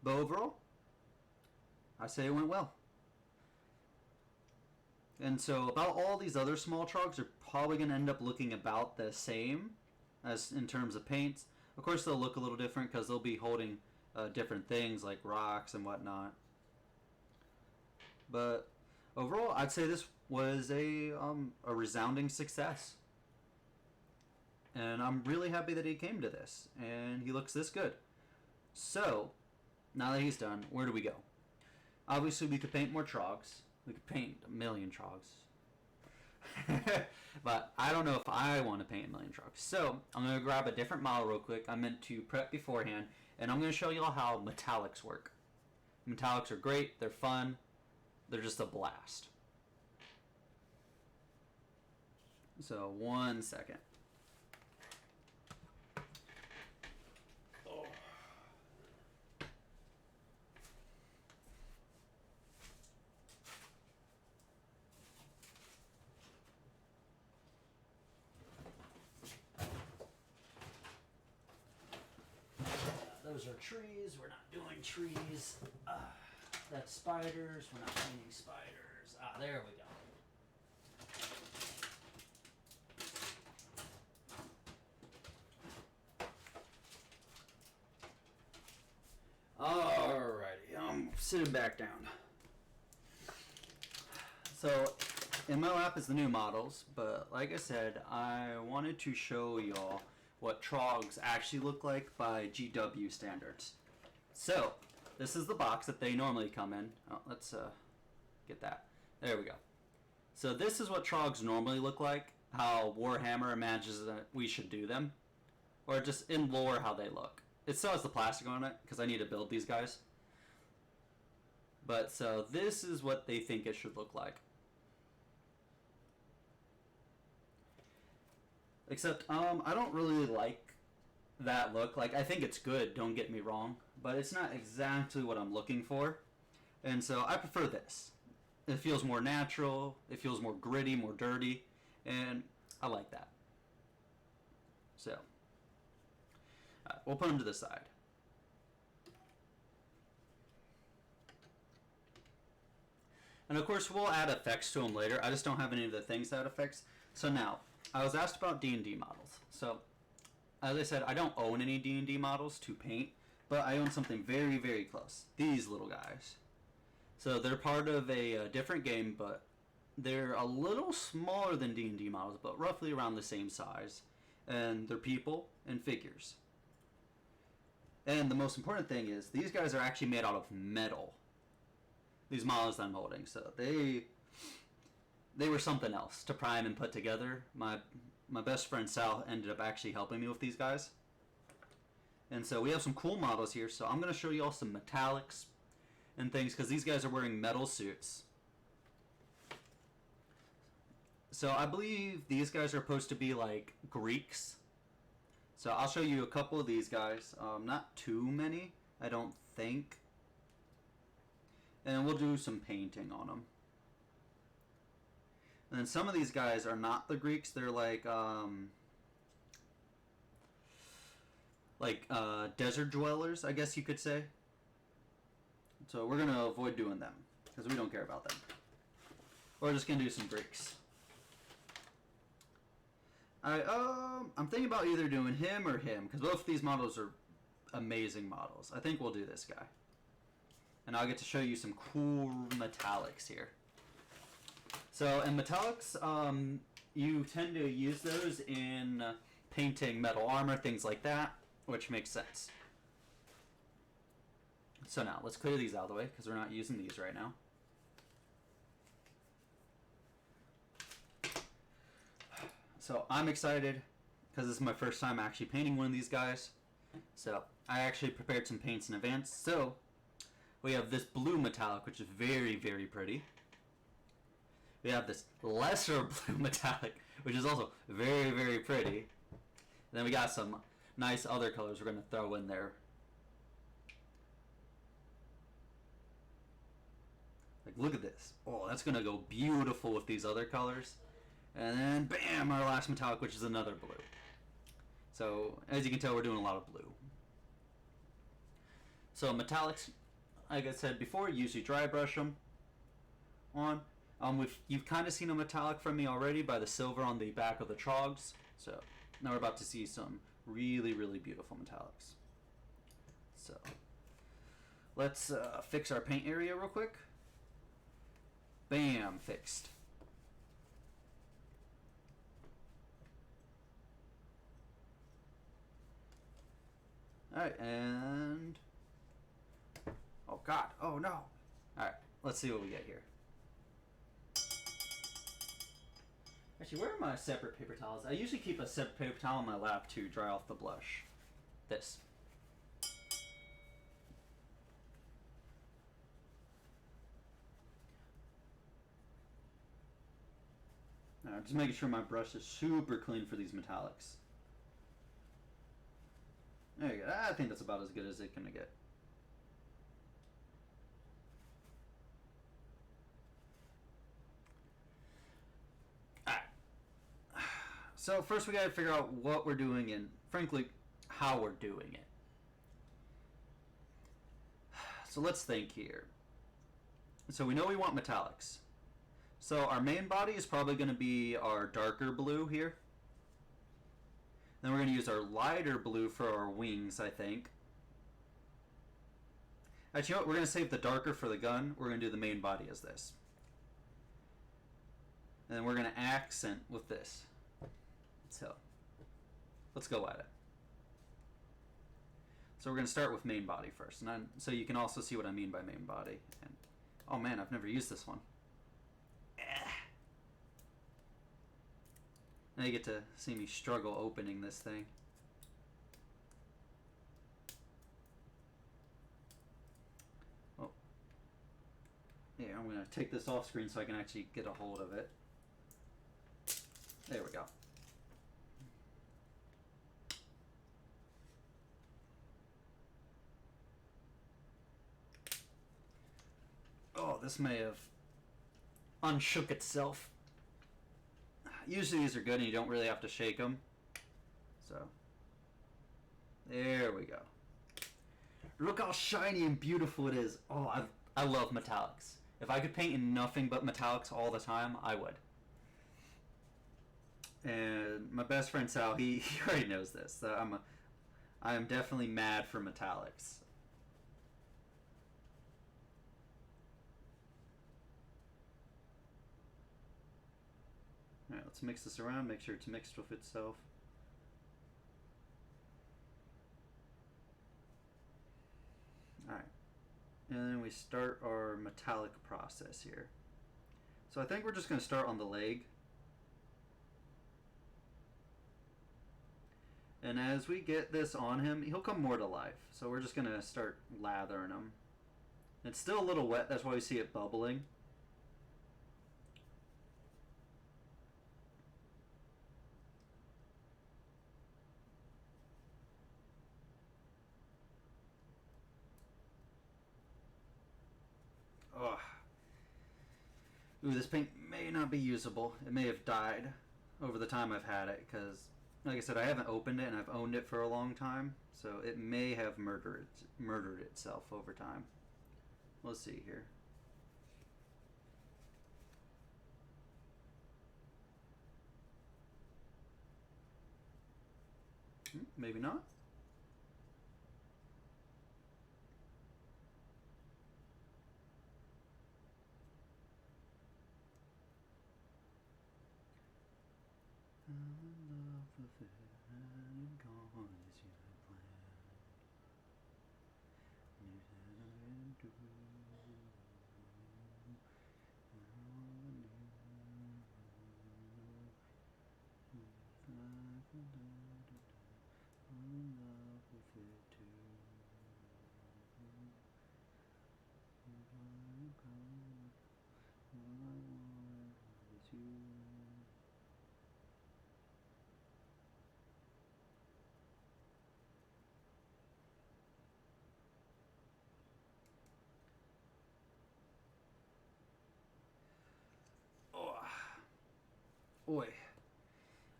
But overall, I say it went well. And so about all these other small trogs are probably going to end up looking about the same as in terms of paints. Of course, they'll look a little different because they'll be holding different things like rocks and whatnot. But overall, I'd say this was a resounding success. And I'm really happy that he came to this, and he looks this good. So, now that he's done, where do we go? Obviously, we could paint more trogs. We could paint a million trogs. But I don't know if I want to paint a million trogs. So, I'm going to grab a different model real quick. I meant to prep beforehand, and I'm going to show you all how metallics work. Metallics are great. They're fun. They're just a blast. So, 1 second. Those are trees. We're not doing trees. That's spiders. We're not painting spiders. There we go. Alrighty, I'm sitting back down. So, in my lap is the new models, but like I said, I wanted to show y'all what trogs actually look like by GW standards. So, this is the box that they normally come in. Oh, let's get that. There we go. So this is what trogs normally look like, how Warhammer imagines that we should do them, or just in lore how they look. It still has the plastic on it, because I need to build these guys. But so this is what they think it should look like. Except, I don't really like that look. Like, I think it's good, don't get me wrong, but it's not exactly what I'm looking for. And so I prefer this. It feels more natural, it feels more gritty, more dirty, and I like that. So, we'll put them to the side. And of course, we'll add effects to them later. I just don't have any of the things that add effects. So now, I was asked about D&D models. So, as I said, I don't own any D&D models to paint, but I own something very, very close. These little guys. So they're part of a different game, but they're a little smaller than D&D models, but roughly around the same size. And they're people and figures. And the most important thing is, these guys are actually made out of metal. These models that I'm holding. So they were something else to prime and put together. My best friend Sal ended up actually helping me with these guys. And so we have some cool models here. So I'm going to show you all some metallics and things, because these guys are wearing metal suits. So I believe these guys are supposed to be like Greeks. So I'll show you a couple of these guys. Not too many, I don't think. And we'll do some painting on them. And then some of these guys are not the Greeks. They're like desert dwellers, I guess you could say. So we're going to avoid doing them, because we don't care about them. We're just going to do some Greeks. I'm thinking about either doing him or him, because both of these models are amazing models. I think we'll do this guy. And I'll get to show you some cool metallics here. So in metallics, you tend to use those in painting metal armor, things like that, which makes sense. So now, let's clear these out of the way, because we're not using these right now. So I'm excited, because this is my first time actually painting one of these guys. So I actually prepared some paints in advance. So we have this blue metallic, which is very, very pretty. We have this lesser blue metallic, which is also very, very pretty. And then we got some nice other colors we're going to throw in there. Like, look at this. Oh, that's going to go beautiful with these other colors. And then, bam, our last metallic, which is another blue. So, as you can tell, we're doing a lot of blue. So, metallics, like I said before, usually dry brush them on. You've kind of seen a metallic from me already by the silver on the back of the trogs. So, now we're about to see some really, really beautiful metallics. So, let's fix our paint area real quick. Bam, fixed. Alright, and... oh god, oh no! Alright, let's see what we get here. Actually, where are my separate paper towels? I usually keep a separate paper towel on my lap to dry off the blush. This. Alright, just making sure my brush is super clean for these metallics. There you go. I think that's about as good as it's gonna get. Alright. So first we gotta figure out what we're doing and, frankly, how we're doing it. So let's think here. So we know we want metallics. So our main body is probably going to be our darker blue here. Then we're going to use our lighter blue for our wings, I think. Actually, you know what? We're going to save the darker for the gun. We're going to do the main body as this. And then we're going to accent with this. So, let's go at it. So we're going to start with main body first. And so you can also see what I mean by main body. And, oh man, I've never used this one. Now you get to see me struggle opening this thing. Oh. Yeah, I'm going to take this off screen so I can actually get a hold of it. There we go. Oh, this may have unshook itself. Usually these are good and you don't really have to shake them. So, there we go. Look how shiny and beautiful it is. Oh, I love metallics. If I could paint in nothing but metallics all the time, I would. And my best friend Sal, he already knows this. That I am definitely mad for metallics. Alright, let's mix this around, make sure it's mixed with itself. Alright, and then we start our metallic process here. So I think we're just going to start on the leg. And as we get this on him, he'll come more to life. So we're just going to start lathering him. It's still a little wet, that's why we see it bubbling. Ugh. Ooh, this paint may not be usable. It may have died over the time I've had it, because, like I said, I haven't opened it and I've owned it for a long time, so it may have murdered itself over time. Let's see here. Maybe not. Boy.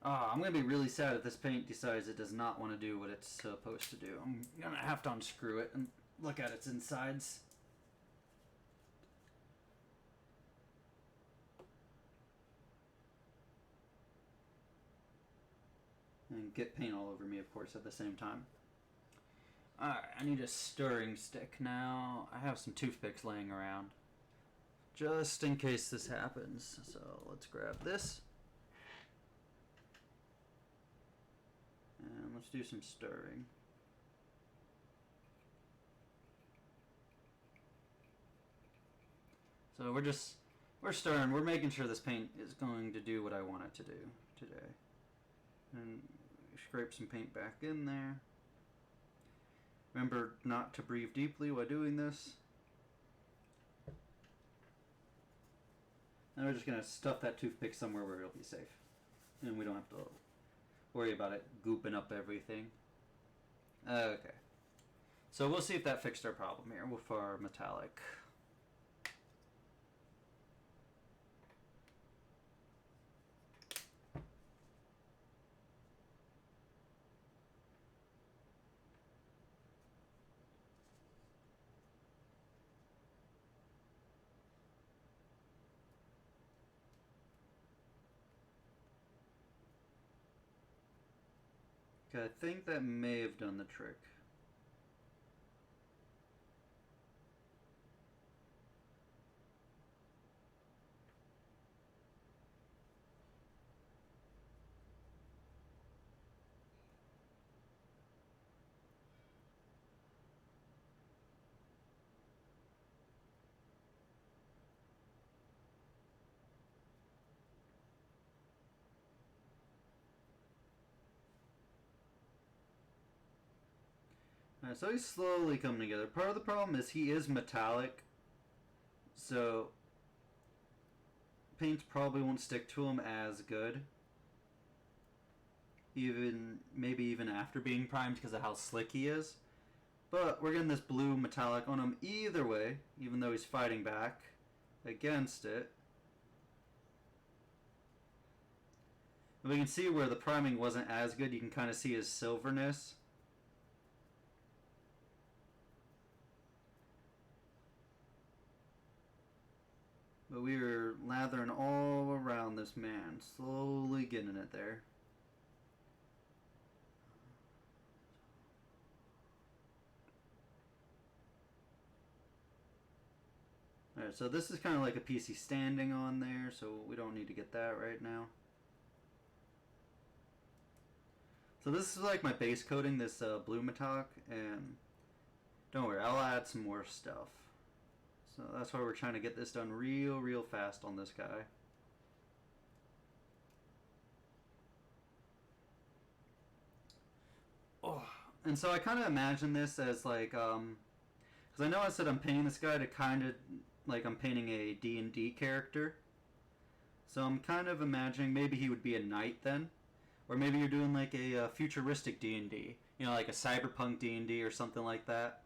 I'm going to be really sad if this paint decides it does not want to do what it's supposed to do. I'm going to have to unscrew it and look at its insides. And get paint all over me, of course, at the same time. Alright, I need a stirring stick now. I have some toothpicks laying around. just in case this happens. So let's grab this. And let's do some stirring. So we're stirring. We're making sure this paint is going to do what I want it to do today. And scrape some paint back in there. Remember not to breathe deeply while doing this. And we're just going to stuff that toothpick somewhere where it'll be safe. And we don't have to worry about it gooping up everything. Okay. So we'll see if that fixed our problem here with our metallic. Okay, I think that may have done the trick. Alright, so he's slowly coming together. Part of the problem is he is metallic, so paints probably won't stick to him as good. Maybe even after being primed because of how slick he is. But we're getting this blue metallic on him either way, even though he's fighting back against it. And we can see where the priming wasn't as good. You can kind of see his silverness. But we were lathering all around this man, slowly getting it there. Alright, so this is kind of like a PC standing on there, so we don't need to get that right now. So this is like my base coating, this blue metallic, and don't worry, I'll add some more stuff. So that's why we're trying to get this done real fast on this guy. Oh, and so I kind of imagine this as like, because I know I said I'm painting this guy to kind of like I'm painting a D&D character. So I'm kind of imagining maybe he would be a knight then. Or maybe you're doing like a futuristic D&D. You know, like a cyberpunk D&D or something like that.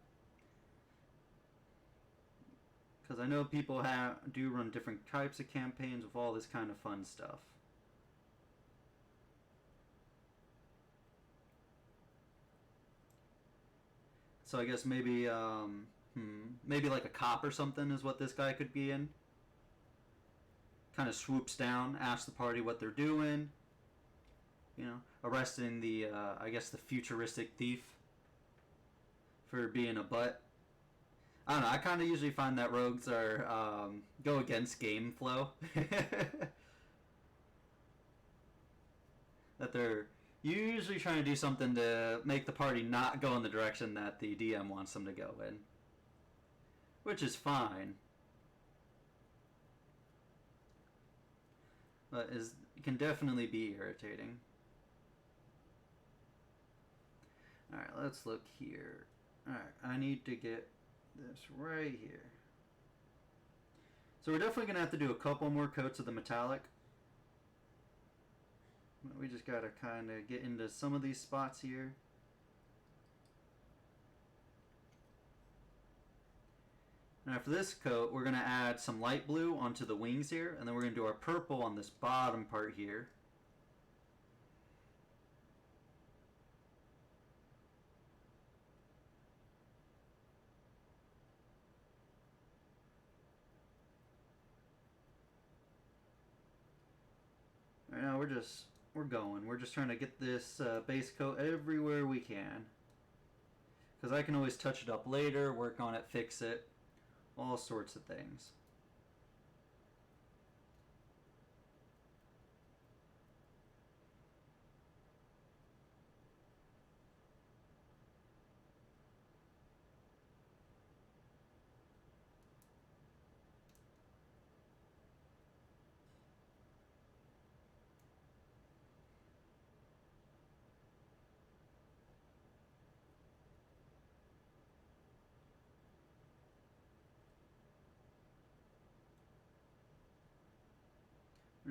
Because I know people do run different types of campaigns with all this kind of fun stuff. So I guess maybe, maybe like a cop or something is what this guy could be in. Kind of swoops down, asks the party what they're doing. You know, arresting the, I guess the futuristic thief for being a butt. I don't know, I kind of usually find that rogues are, go against game flow. That they're usually trying to do something to make the party not go in the direction that the DM wants them to go in. Which is fine. But it can definitely be irritating. Alright, let's look here. Alright, I need to get this right here. So we're definitely going to have to do a couple more coats of the metallic. We just got to kind of get into some of these spots here. Now for this coat, we're going to add some light blue onto the wings here, and then we're going to do our purple on this bottom part here. Right now we're going. We're just trying to get this base coat everywhere we can. Because I can always touch it up later, work on it, fix it, all sorts of things.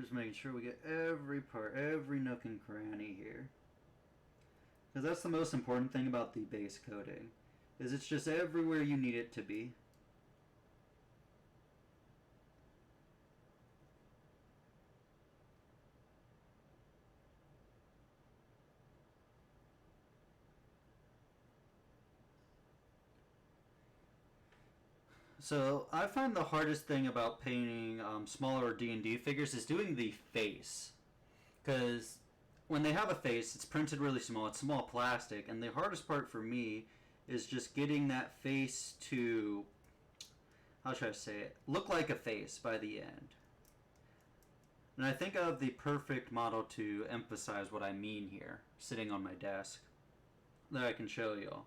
We're just making sure we get every part, every nook and cranny here. Because that's the most important thing about the base coating, is it's just everywhere you need it to be. So I find the hardest thing about painting smaller D&D figures is doing the face, because when they have a face, it's printed really small. It's small plastic, and the hardest part for me is just getting that face to, how should I say it, look like a face by the end. And I think I have the perfect model to emphasize what I mean here, sitting on my desk, that I can show y'all.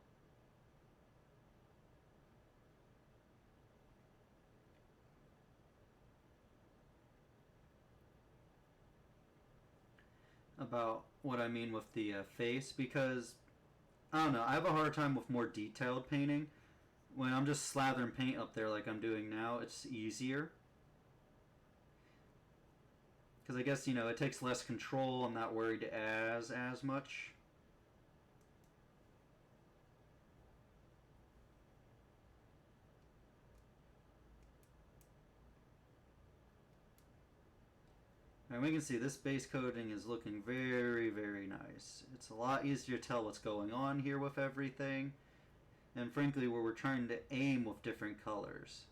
About what I mean with the face, because I don't know, I have a hard time with more detailed painting. When I'm just slathering paint up there like I'm doing now, it's easier. Because I guess, you know, it takes less control. I'm not worried as much. And we can see this base coating is looking very, very nice. It's a lot easier to tell what's going on here with everything. And frankly, where we're trying to aim with different colors.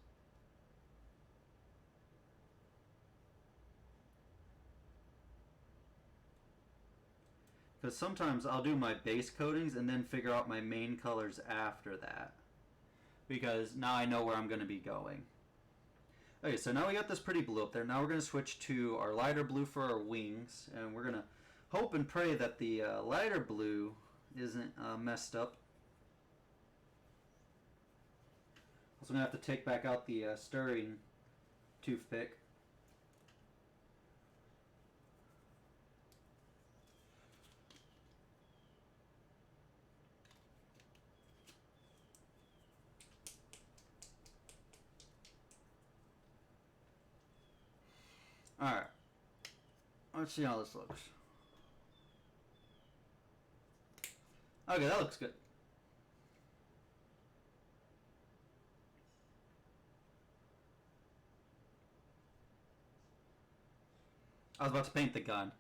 Because sometimes I'll do my base coatings and then figure out my main colors after that. Because now I know where I'm going to be going. Okay, so now we got this pretty blue up there. Now we're going to switch to our lighter blue for our wings. And we're going to hope and pray that the lighter blue isn't messed up. Also going to have to take back out the stirring toothpick. Alright. Let's see how this looks. Okay, that looks good. I was about to paint the gun.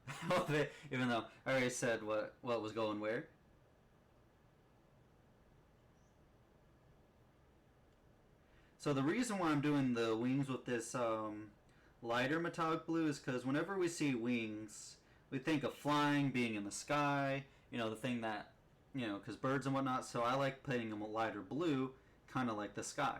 Even though I already said what was going where. So the reason why I'm doing the wings with this lighter metallic blue is because whenever we see wings, we think of flying, being in the sky, you know, the thing that, you know, because birds and whatnot. So I like painting them a lighter blue, kind of like the sky.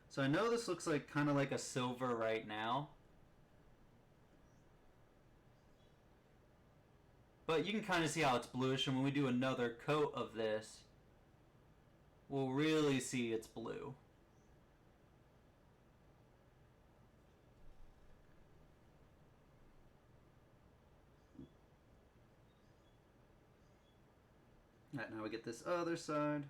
So I know this looks like kind of like a silver right now. But you can kind of see how it's bluish, and when we do another coat of this, we'll really see it's blue. Alright, now we get this other side.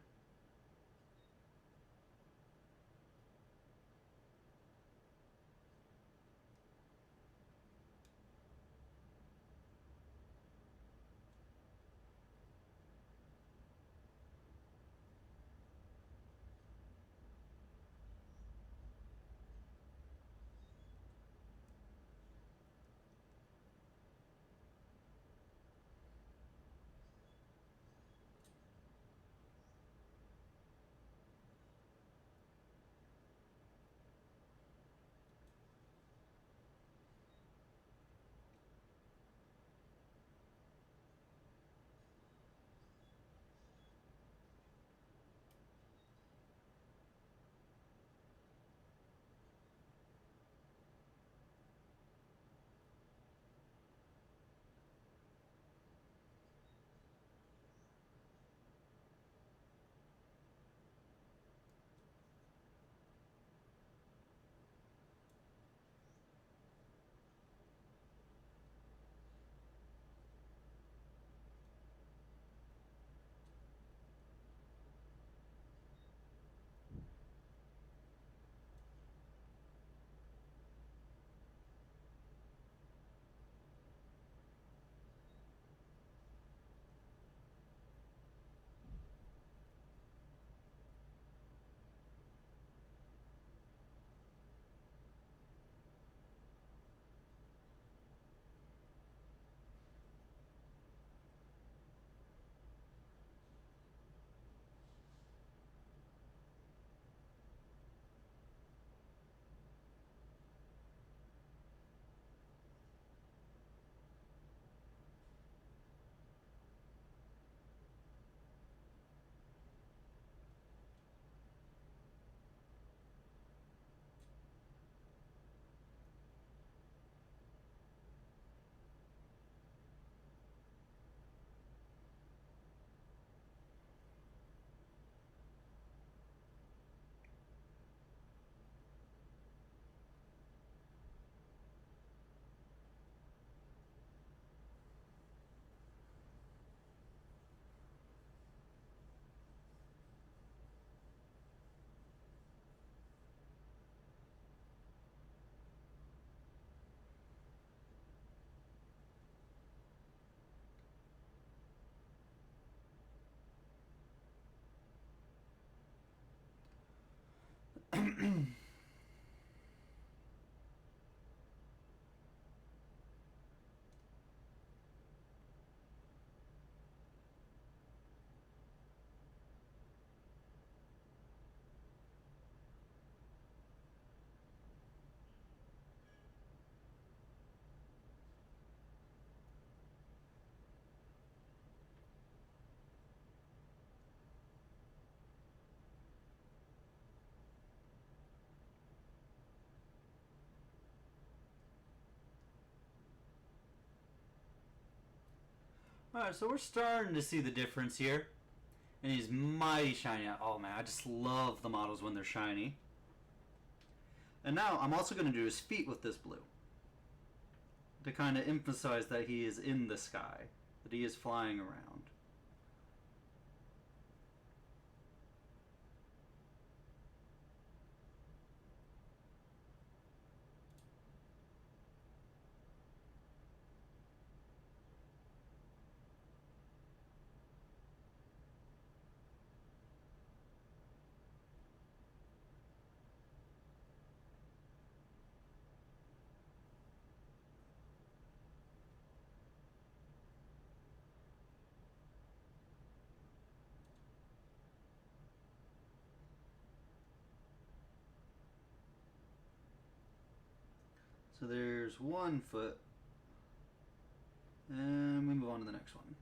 Alright, so we're starting to see the difference here. And he's mighty shiny. Oh man, I just love the models when they're shiny. And now I'm also going to do his feet with this blue, to kind of emphasize that he is in the sky, that he is flying around. So there's one foot, and we move on to the next one.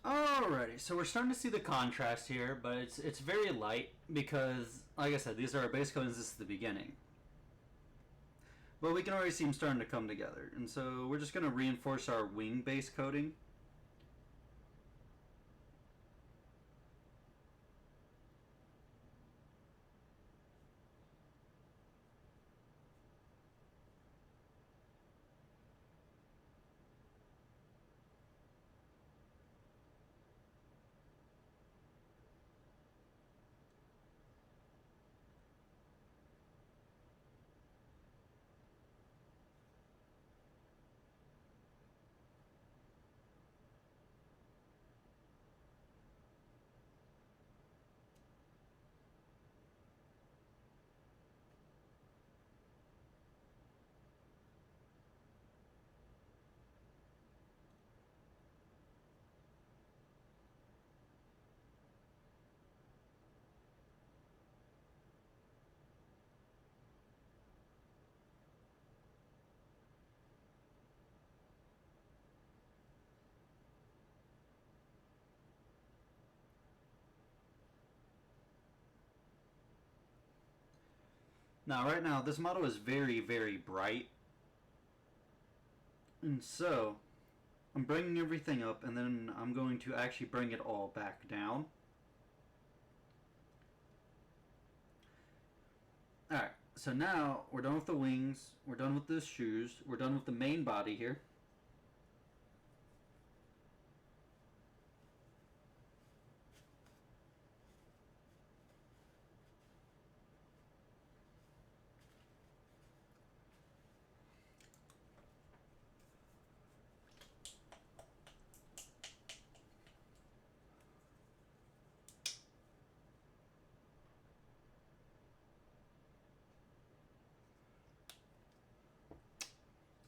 Alrighty, so we're starting to see the contrast here, but it's very light because, like I said, these are our base coatings. This is the beginning. But we can already see them starting to come together. And so we're just going to reinforce our wing base coating. Now, right now, this model is very, very bright. And so, I'm bringing everything up, and then I'm going to actually bring it all back down. Alright, so now we're done with the wings, we're done with the shoes, we're done with the main body here.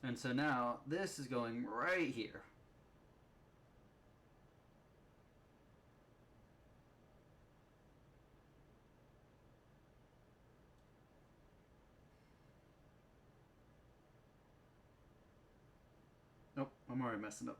And so now this is going right here. Nope, I'm already messing up.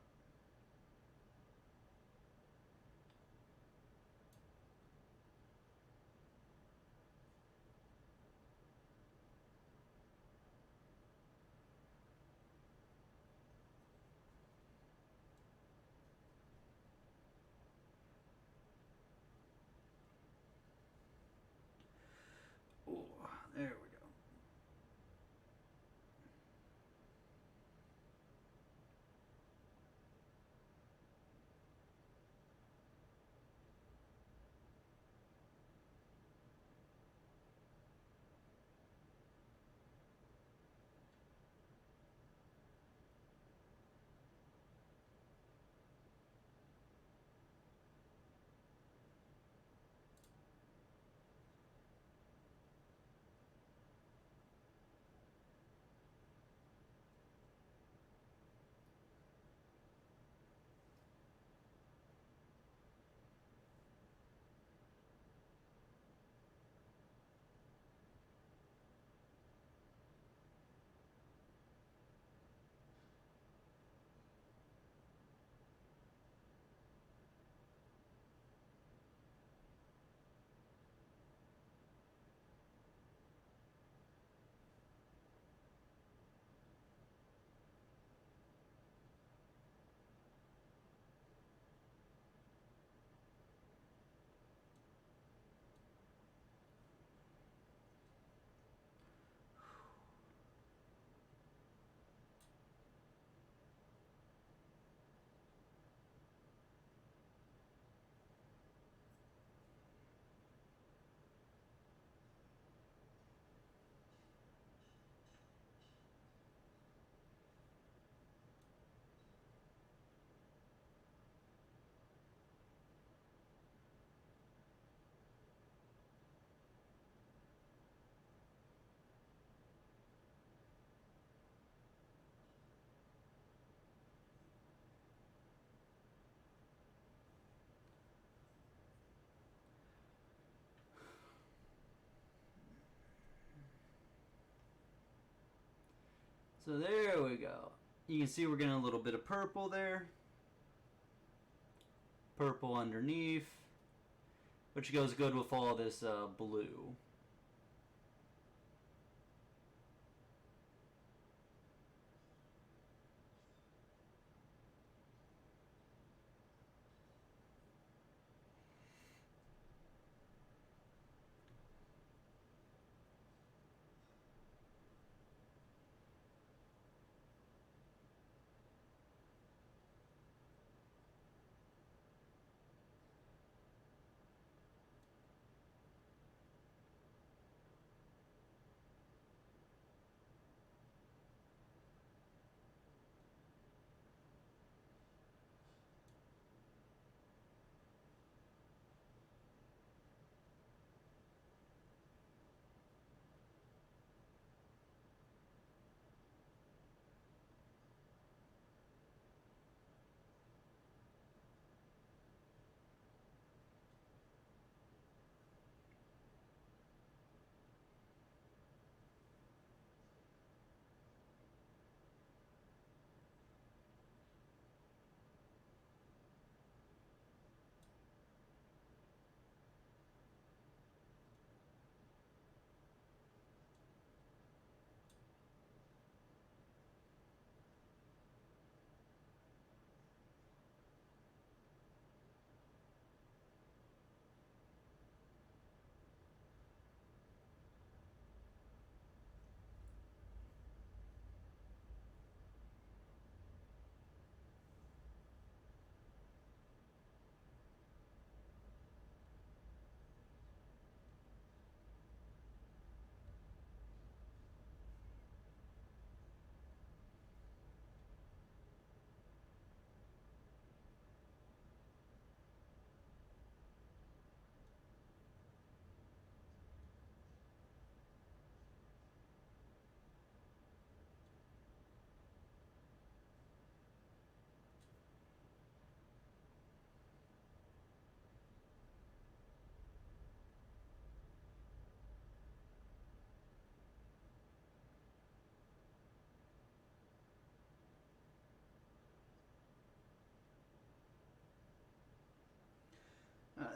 So there we go. You can see we're getting a little bit of purple there. Purple underneath, which goes good with all this blue.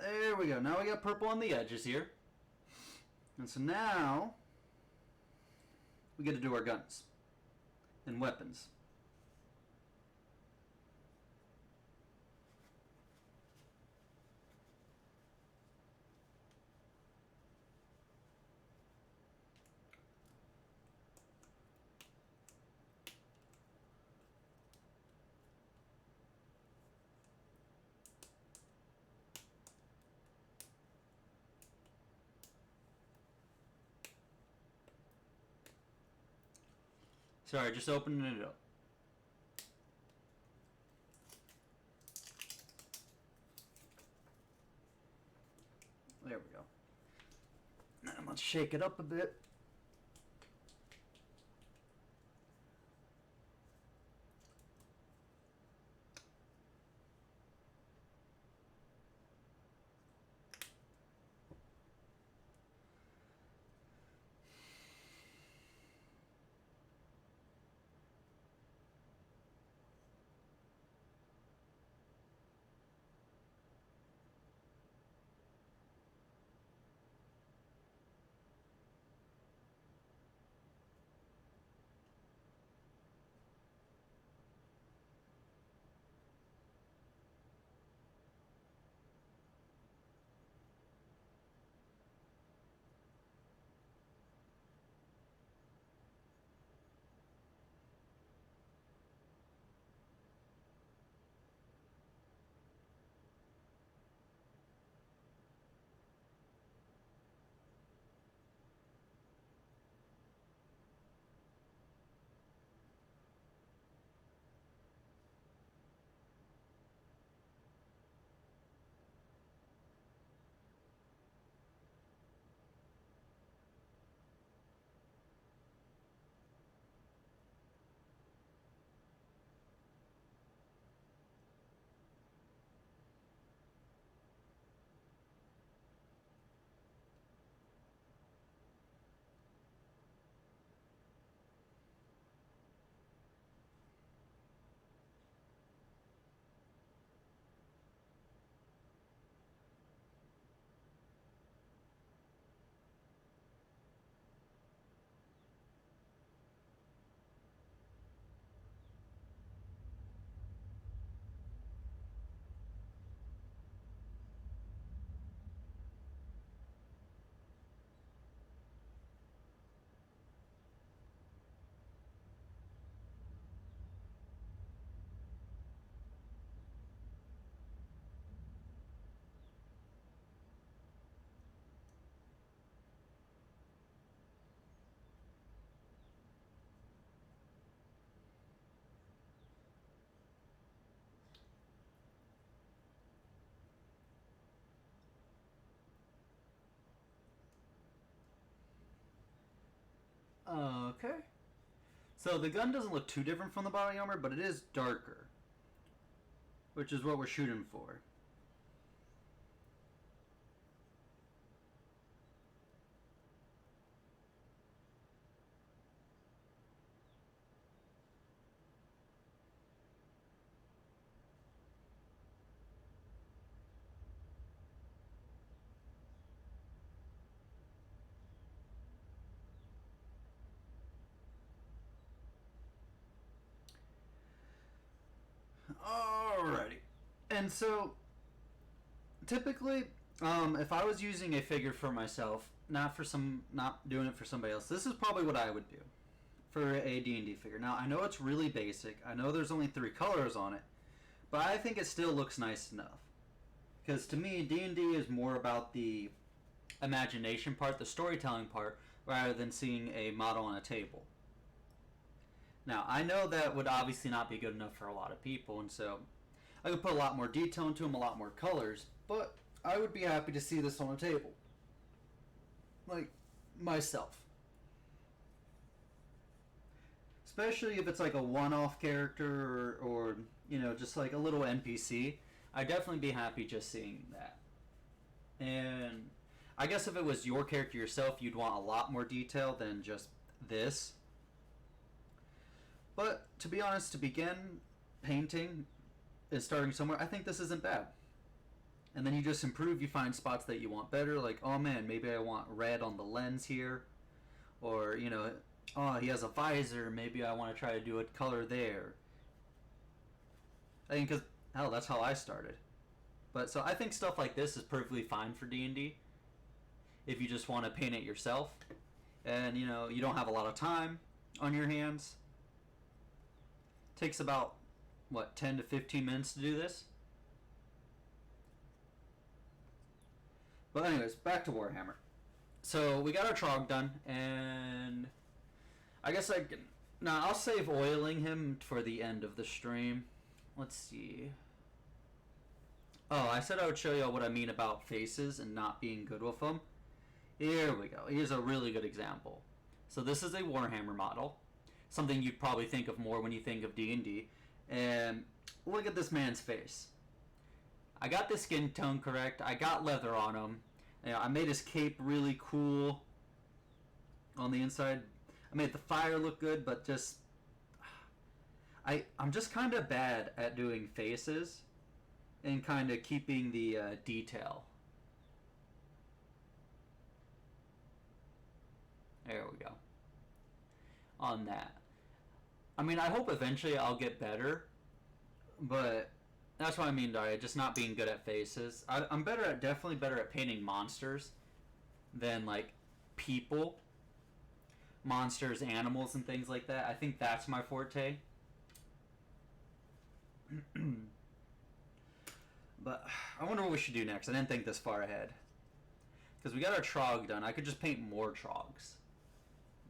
There we go. Now we got purple on the edges here. And so now we get to do our guns and weapons. Sorry, just opening it up. There we go. Now let's shake it up a bit. Okay. So the gun doesn't look too different from the body armor, but it is darker, which is what we're shooting for. Alrighty. And so, typically, if I was using a figure for myself, not doing it for somebody else, this is probably what I would do for a D&D figure. Now, I know it's really basic. I know there's only 3 colors on it, but I think it still looks nice enough. Because to me, D&D is more about the imagination part, the storytelling part, rather than seeing a model on a table. Now, I know that would obviously not be good enough for a lot of people, and so I could put a lot more detail into them, a lot more colors, but I would be happy to see this on a table. Like, myself. Especially if it's like a one-off character or you know, just like a little NPC. I'd definitely be happy just seeing that. And I guess if it was your character yourself, you'd want a lot more detail than just this. But to be honest, to begin painting and starting somewhere, I think this isn't bad. And then you just improve, you find spots that you want better, like, oh man, maybe I want red on the lens here. Or, you know, oh, he has a visor, maybe I want to try to do a color there. I think, because, hell, that's how I started. But, so I think stuff like this is perfectly fine for D&D. If you just want to paint it yourself. And, you know, you don't have a lot of time on your hands. Takes about, what, 10 to 15 minutes to do this? But anyways, back to Warhammer. So we got our Trogg done, and I guess I can... Now, I'll save oiling him for the end of the stream. Let's see. Oh, I said I would show you what I mean about faces and not being good with them. Here we go. Here's a really good example. So this is a Warhammer model. Something you'd probably think of more when you think of D&D. And look at this man's face. I got the skin tone correct. I got leather on him. You know, I made his cape really cool on the inside. I made the fire look good, but just... I'm just kind of bad at doing faces and kind of keeping the detail. There we go. On that. I mean, I hope eventually I'll get better, but that's what I mean by just not being good at faces. I'm definitely better at painting monsters than, like, people. Monsters, animals, and things like that. I think that's my forte. But I wonder what we should do next. I didn't think this far ahead. Because we got our Trogg done. I could just paint more Troggs.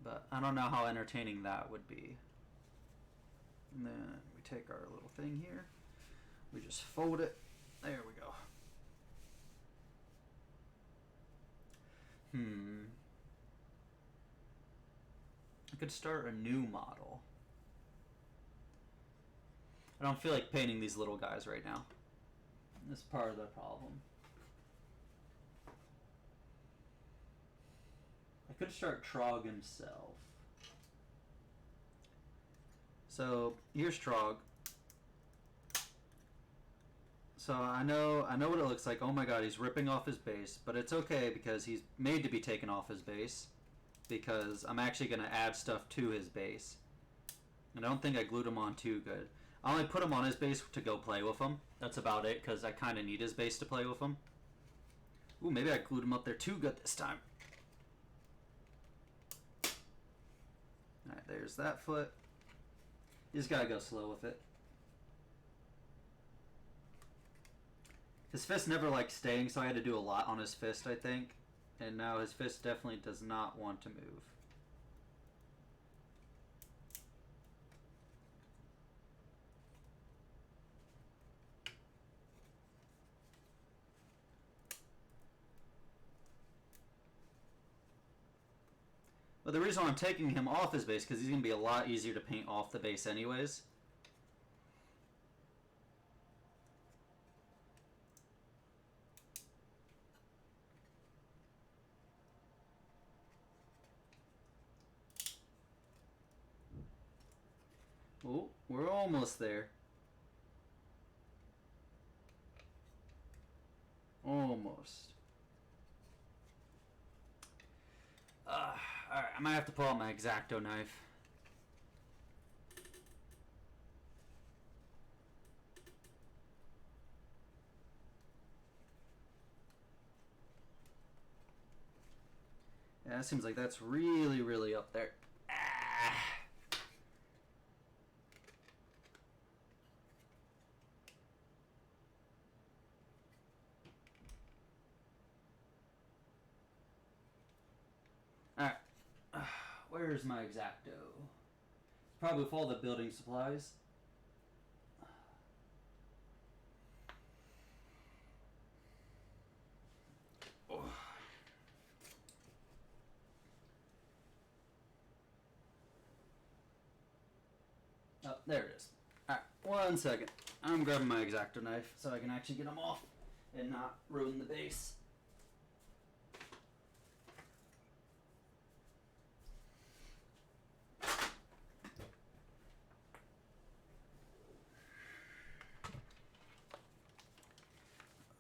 But I don't know how entertaining that would be. And then we take our little thing here. We just fold it. There we go. I could start a new model. I don't feel like painting these little guys right now. That's part of the problem. I could start Trogg himself. So here's Trogg. So I know what it looks like. Oh my god, he's ripping off his base, but it's okay because he's made to be taken off his base. Because I'm actually going to add stuff to his base. And I don't think I glued him on too good. I only put him on his base to go play with him. That's about it, because I kind of need his base to play with him. Ooh, maybe I glued him up there too good this time. Alright, there's that foot. You just gotta go slow with it. His fist never liked staying, so I had to do a lot on his fist, I think. And now his fist definitely does not want to move. But But the reason why I'm taking him off his base, because he's going to be a lot easier to paint off the base anyways. Oh, we're almost there. Almost. Alright, I might have to pull out my X-Acto knife. Yeah, it seems like that's really, really up there. Alright. Where's my X-Acto? Probably with all the building supplies. Oh, there it is. Alright, 1 second. I'm grabbing my X-Acto knife so I can actually get them off and not ruin the base.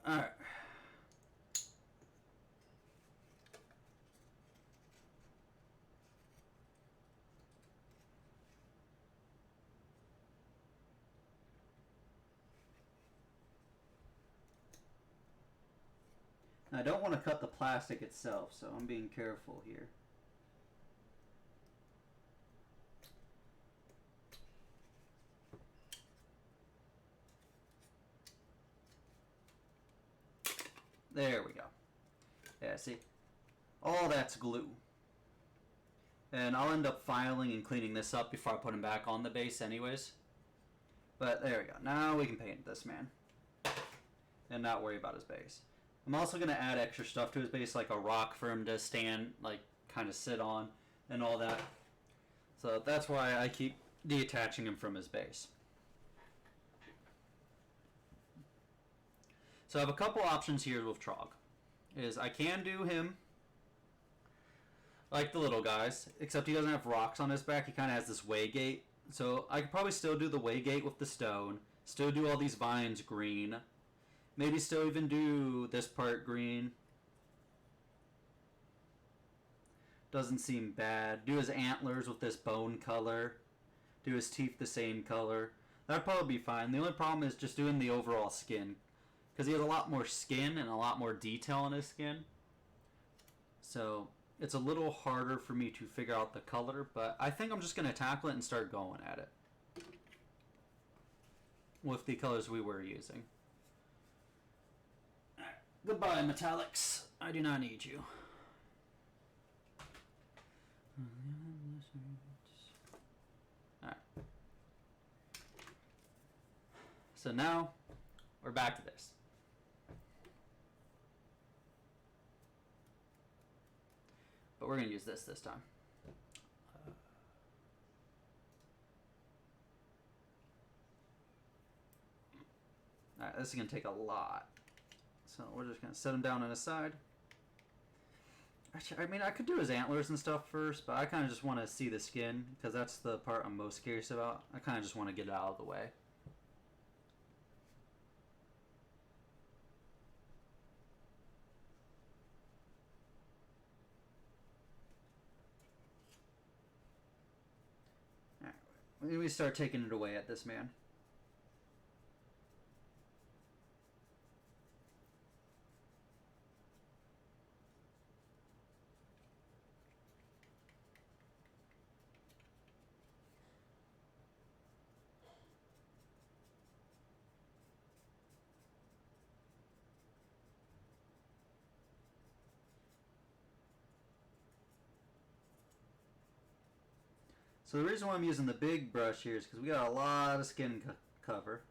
Alright. I don't want to cut the plastic itself, so I'm being careful here. There we go. Yeah, see? All that's glue. And I'll end up filing and cleaning this up before I put him back on the base anyways. But there we go. Now we can paint this man. And not worry about his base. I'm also going to add extra stuff to his base, like a rock for him to stand, like, kind of sit on, and all that. So that's why I keep detaching him from his base. So I have a couple options here with Trogg. I can do him like the little guys, except he doesn't have rocks on his back. He kind of has this waygate. So I could probably still do the waygate with the stone, still do all these vines green. Maybe still even do this part green. Doesn't seem bad. Do his antlers with this bone color. Do his teeth the same color. That'd probably be fine. The only problem is just doing the overall skin. Because he has a lot more skin and a lot more detail on his skin. So it's a little harder for me to figure out the color. But I think I'm just going to tackle it and start going at it. With the colors we were using. Goodbye, metallics. I do not need you. Alright. So now, we're back to this. But we're going to use this time. Alright, this is going to take a lot. So we're just going to set him down on his side. Actually, I mean, I could do his antlers and stuff first, but I kind of just want to see the skin, because that's the part I'm most curious about. I kind of just want to get it out of the way. Alright, we start taking it away at this man. So the reason why I'm using the big brush here is because we got a lot of skin cover.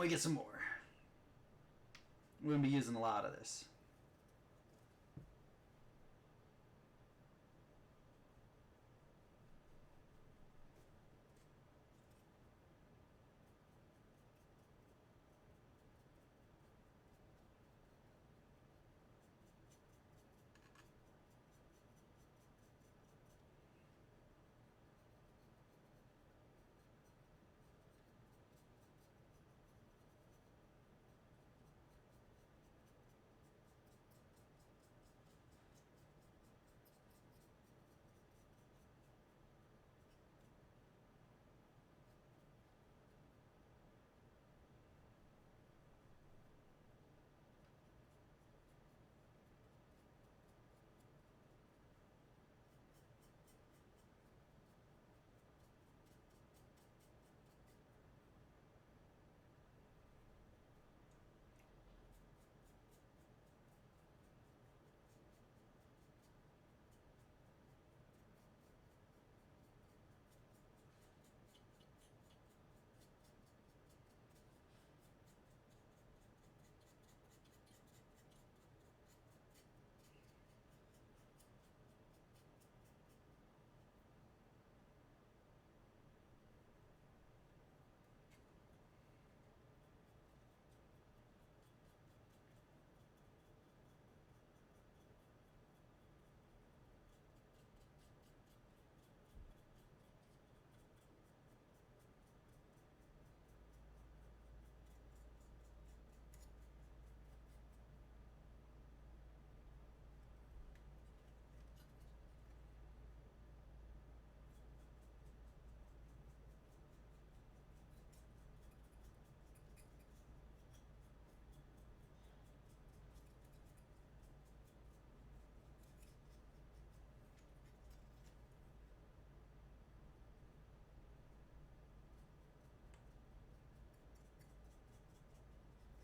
we get some more. We're going to be using a lot of this.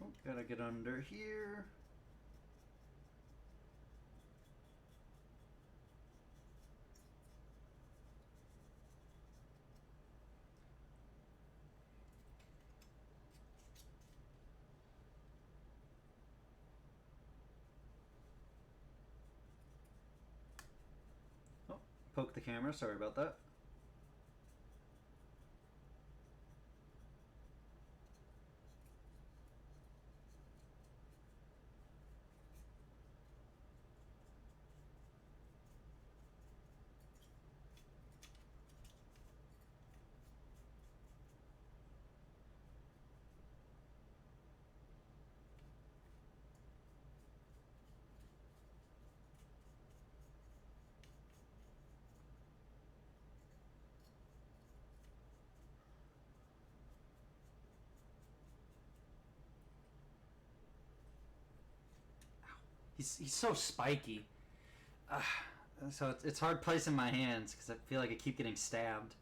Oh, gotta get under here. Oh, poke the camera. Sorry about that. He's so spiky. So it's hard placing my hands because I feel like I keep getting stabbed.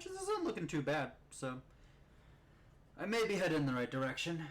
branches isn't looking too bad, so I may be headed in the right direction.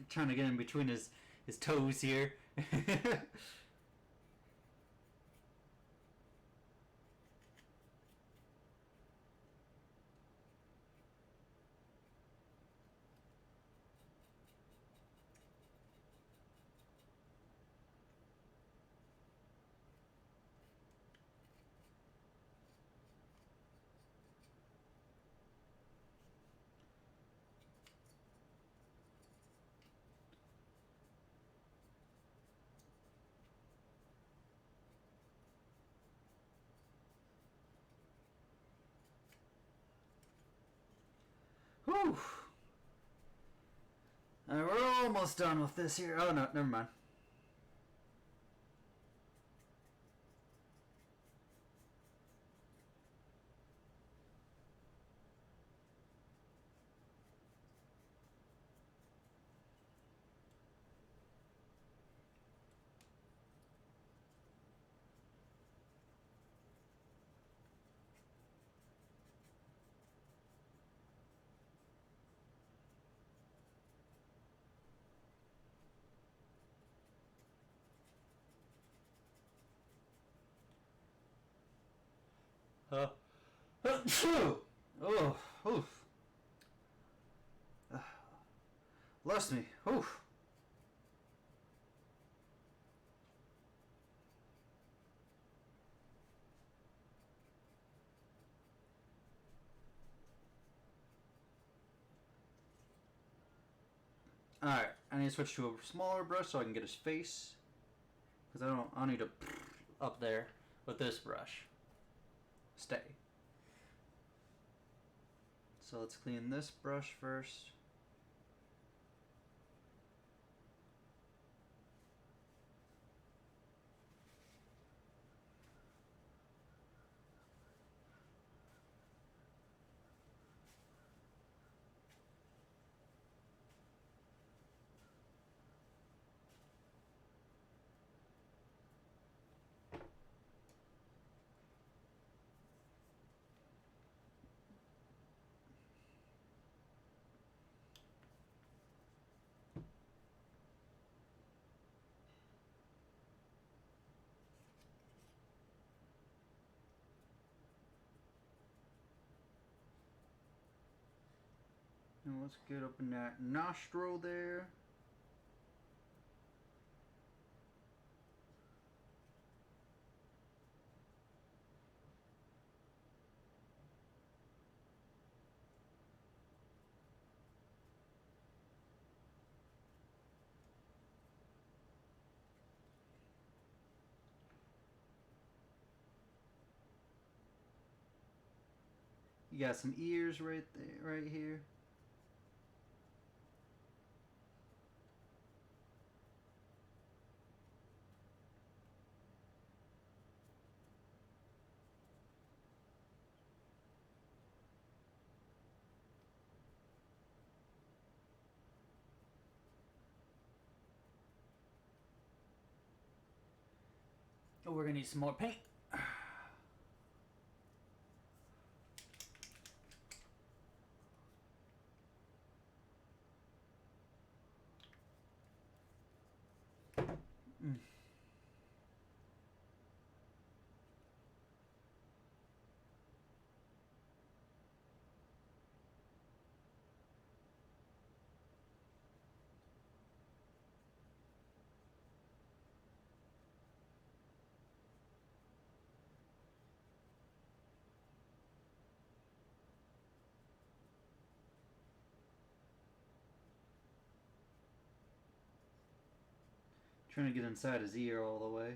Trying to get in between his toes here. Whew. We're almost done with this here. Oh no, never mind. Oh, oof. Bless me. Oof. Alright, I need to switch to a smaller brush so I can get his face. Because I don't need to up there with this brush. Stay. So let's clean this brush first. And let's get up in that nostril there. You got some ears right there, right here. Oh, we're gonna need some more paint. Trying to get inside his ear all the way.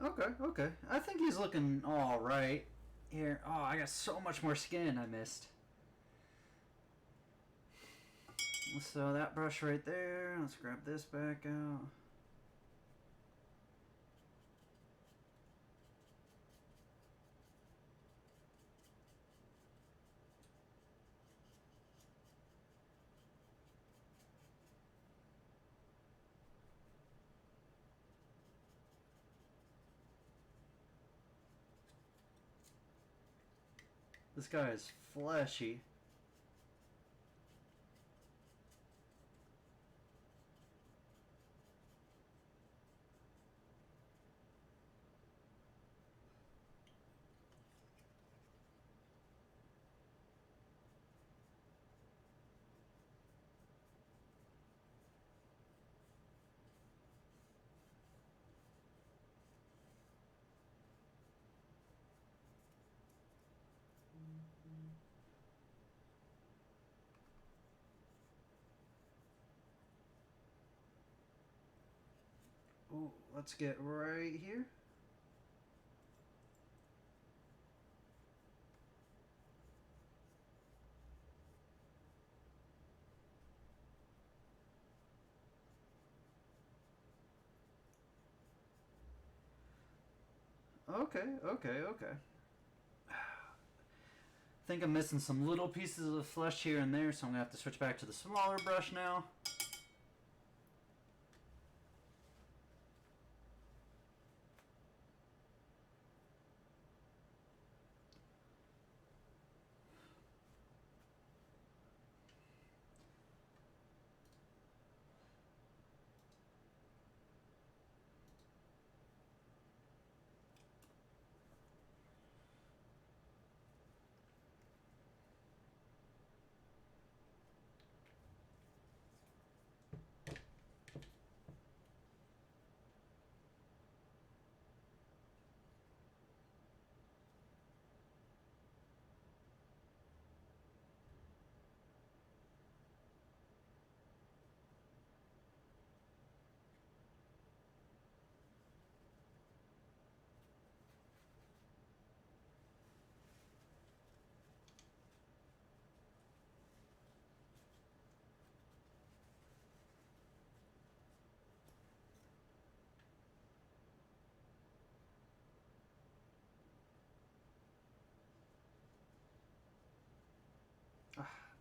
Okay, okay. I think he's looking all right. Here, oh, I got so much more skin I missed. Let's throw that brush right there. Let's grab this back out. This guy is fleshy. Ooh, let's get right here. Okay, okay, okay. I think I'm missing some little pieces of flesh here and there, so I'm gonna have to switch back to the smaller brush now.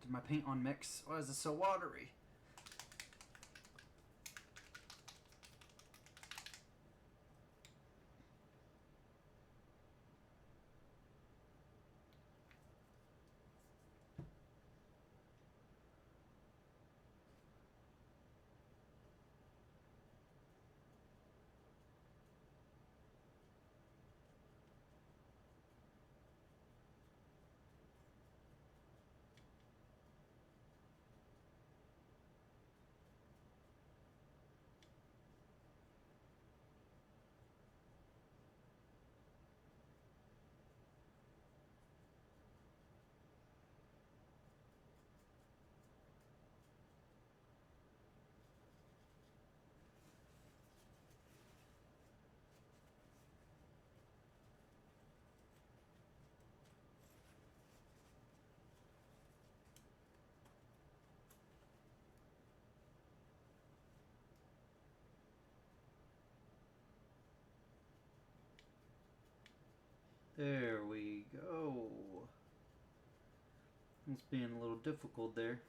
Did my paint on mix? Why is it so watery? There we go. It's being a little difficult there.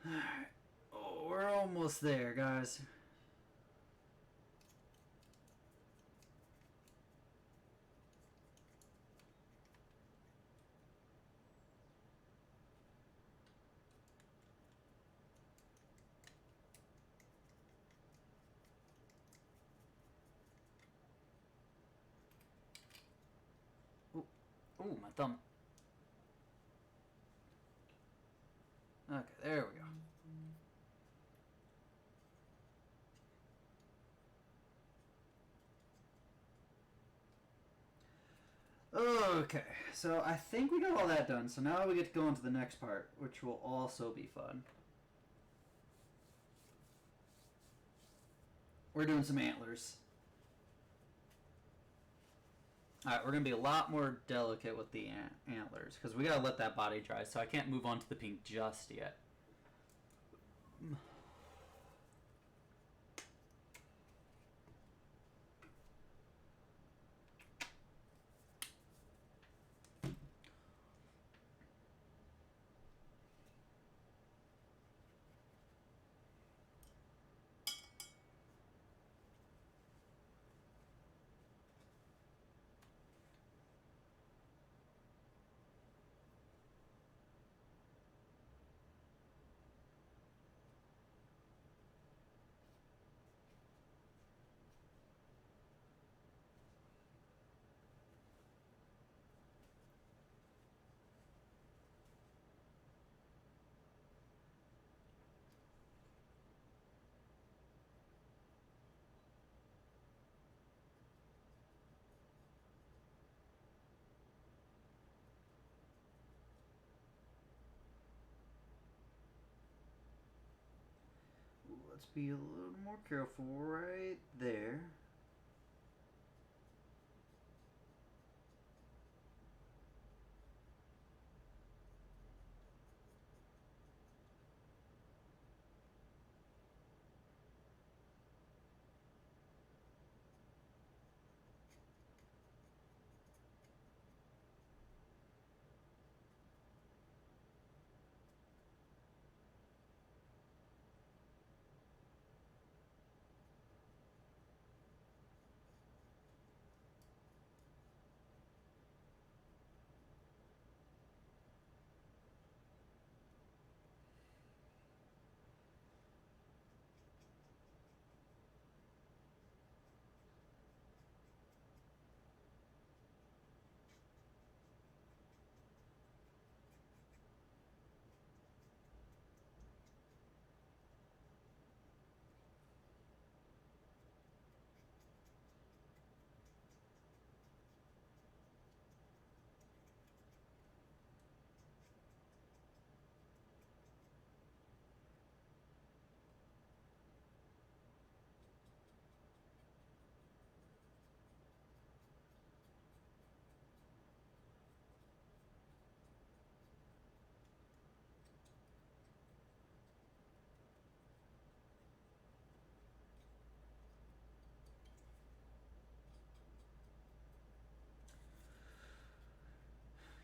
Alright. Oh, we're almost there, guys. Oh, my thumb. Okay, there we go. Okay, so I think we got all that done. So now we get to go on to the next part, which will also be fun. We're doing some antlers. Alright, we're going to be a lot more delicate with the antlers, because we got to let that body dry, so I can't move on to the pink just yet. Let's be a little more careful right there.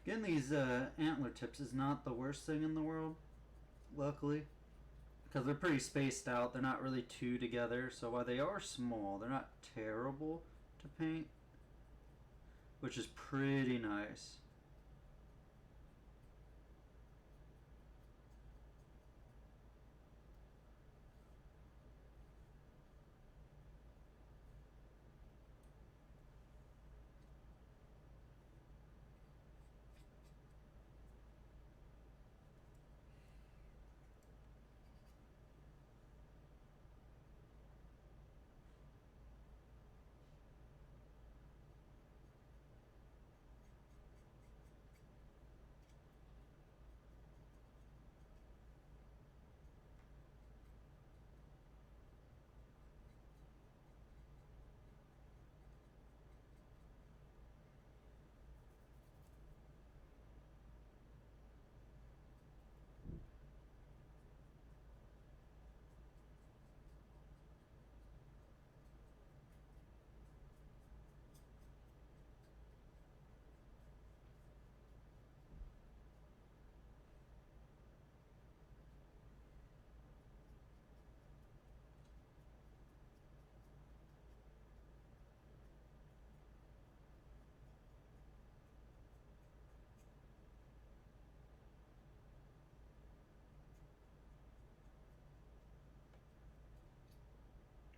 Getting these antler tips is not the worst thing in the world, luckily, because they're pretty spaced out. They're not really two together, so while they are small, they're not terrible to paint, which is pretty nice.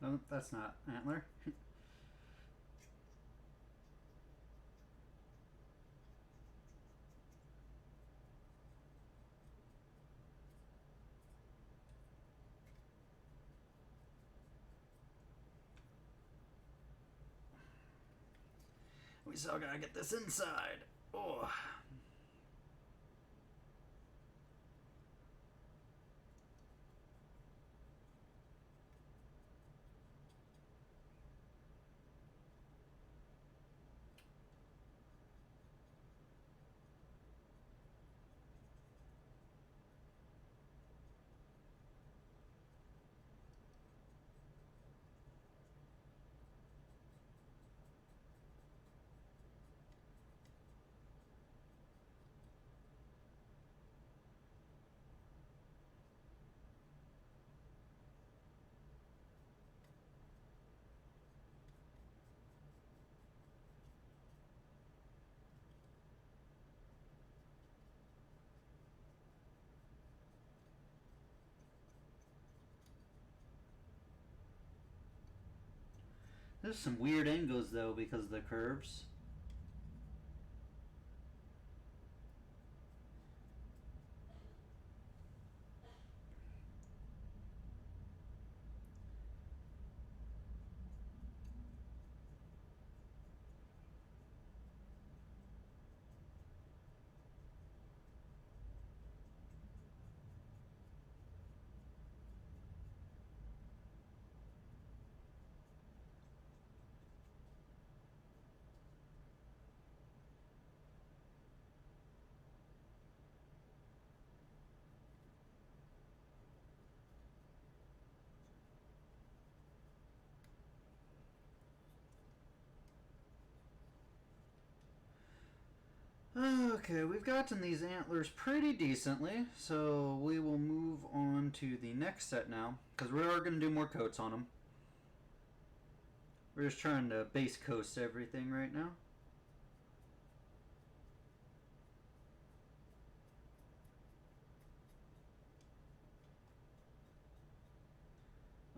No, that's not antler. We still gotta get this inside. Oh. There's some weird angles though because of the curves. Okay, we've gotten these antlers pretty decently, so we will move on to the next set now, because we are going to do more coats on them. We're just trying to base coat everything right now.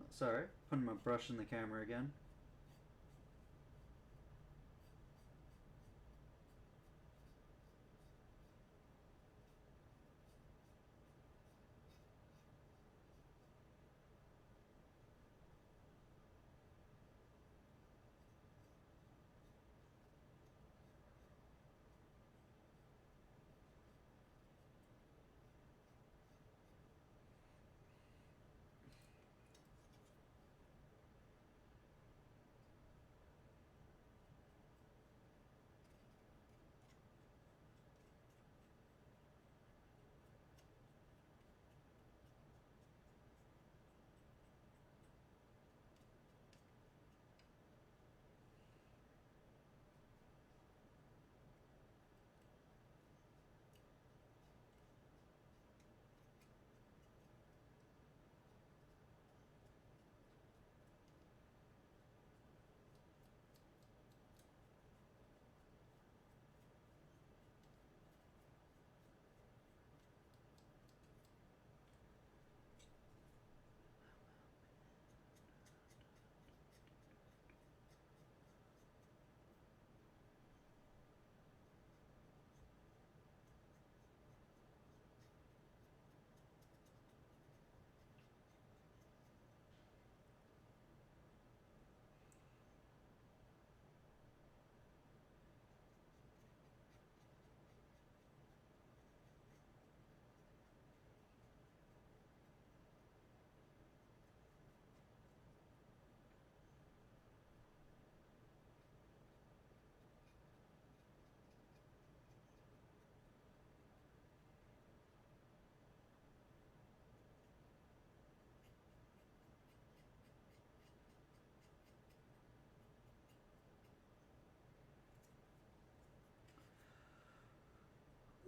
Oh, sorry, putting my brush in the camera again.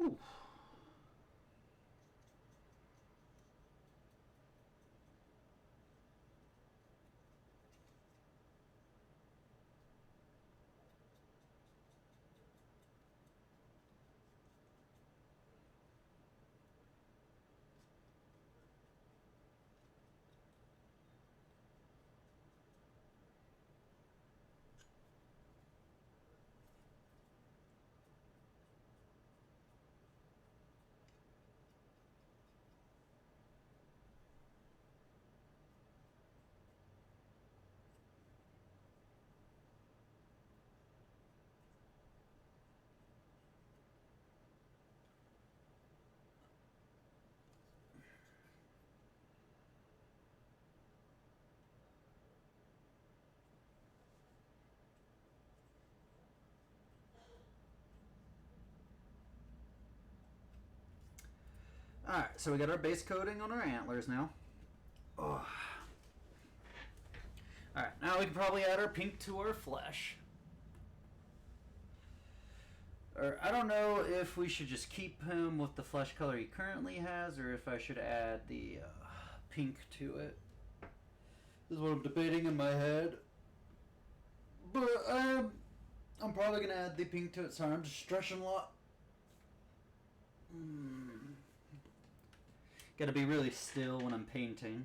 Ooh. Alright, so we got our base coating on our antlers now. Oh. Alright, now we can probably add our pink to our flesh. Or I don't know if we should just keep him with the flesh color he currently has, or if I should add the pink to it. This is what I'm debating in my head. But I'm probably going to add the pink to it. Sorry, I'm just stretching a lot. Gotta be really still when I'm painting.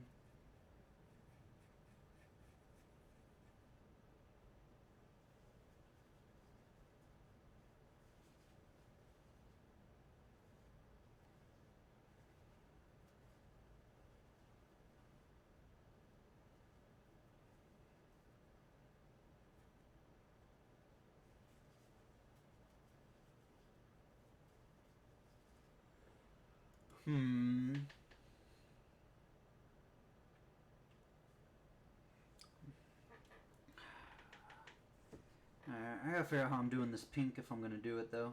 I gotta figure out how I'm doing this pink if I'm gonna do it though.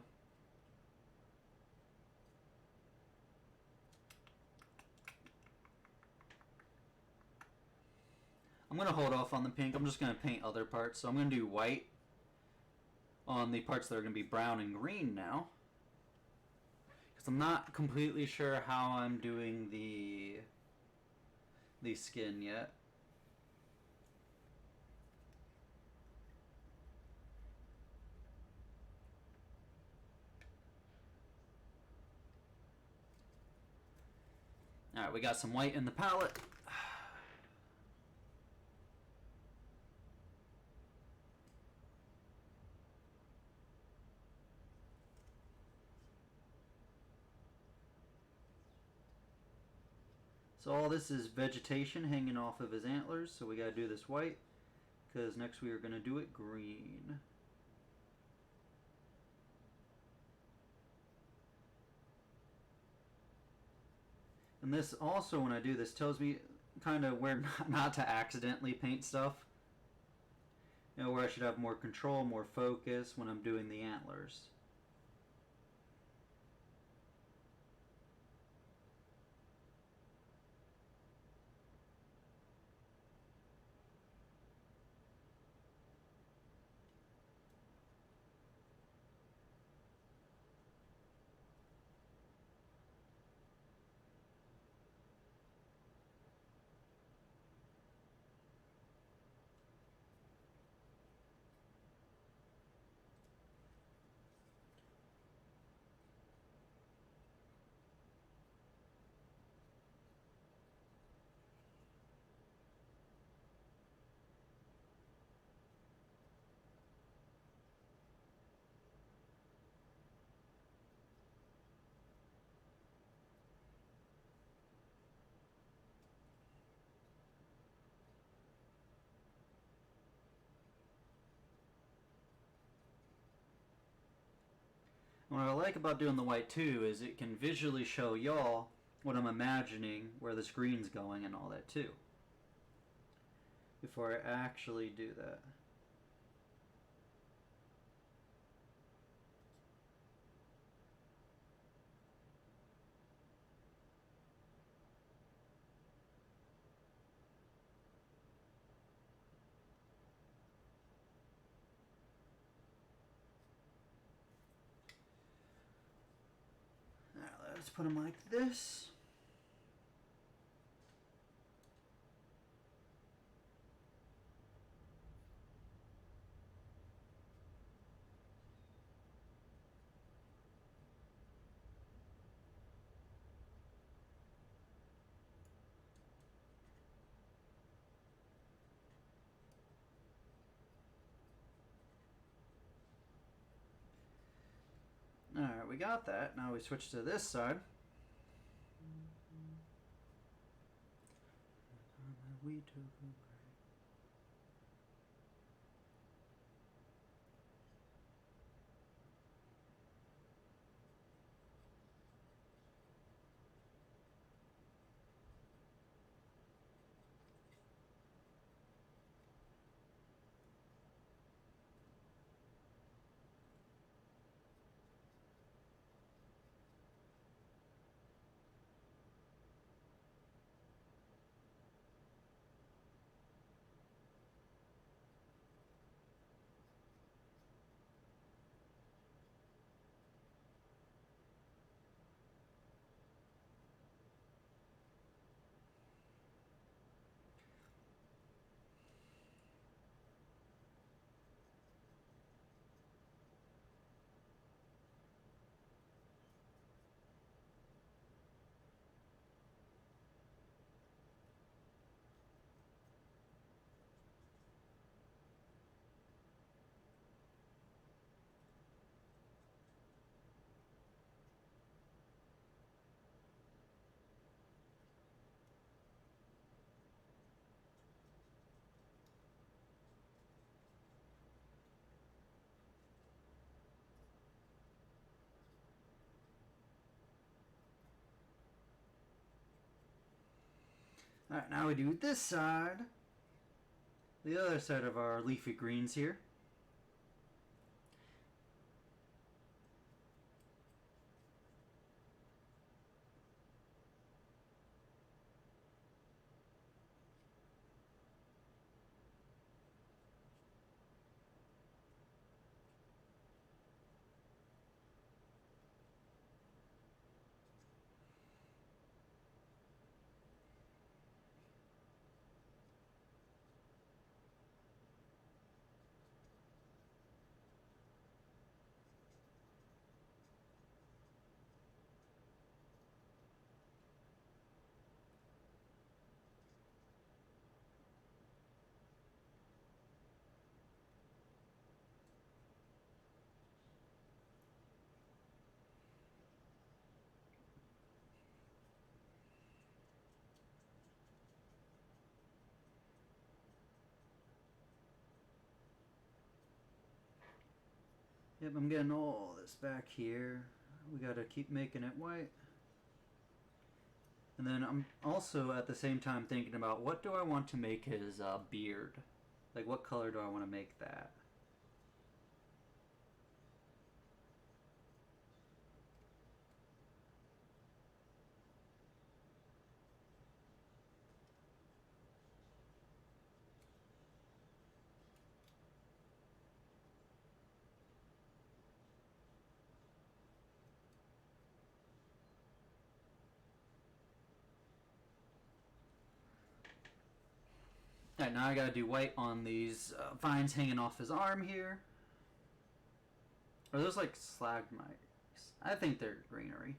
I'm gonna hold off on the pink. I'm just gonna paint other parts. So I'm gonna do white on the parts that are gonna be brown and green now. Because I'm not completely sure how I'm doing the skin yet. Alright, we got some white in the palette. So all this is vegetation hanging off of his antlers, so we gotta do this white, because next we are gonna do it green. And this also, when I do this, tells me kind of where not to accidentally paint stuff. You know, where I should have more control, more focus when I'm doing the antlers. What I like about doing the white too is it can visually show y'all what I'm imagining where this green's going and all that too, before I actually do that. let's put them like this. Alright, we got that. Now we switch to this side. We took a break. Alright, now we do this side. The other side of our leafy greens here. Yep, I'm getting all this back here. We gotta keep making it white. And then I'm also at the same time thinking about what do I want to make his beard? Like what color do I want to make that? Alright, now I gotta do white on these vines hanging off his arm here. Are those like stalagmites? I think they're greenery.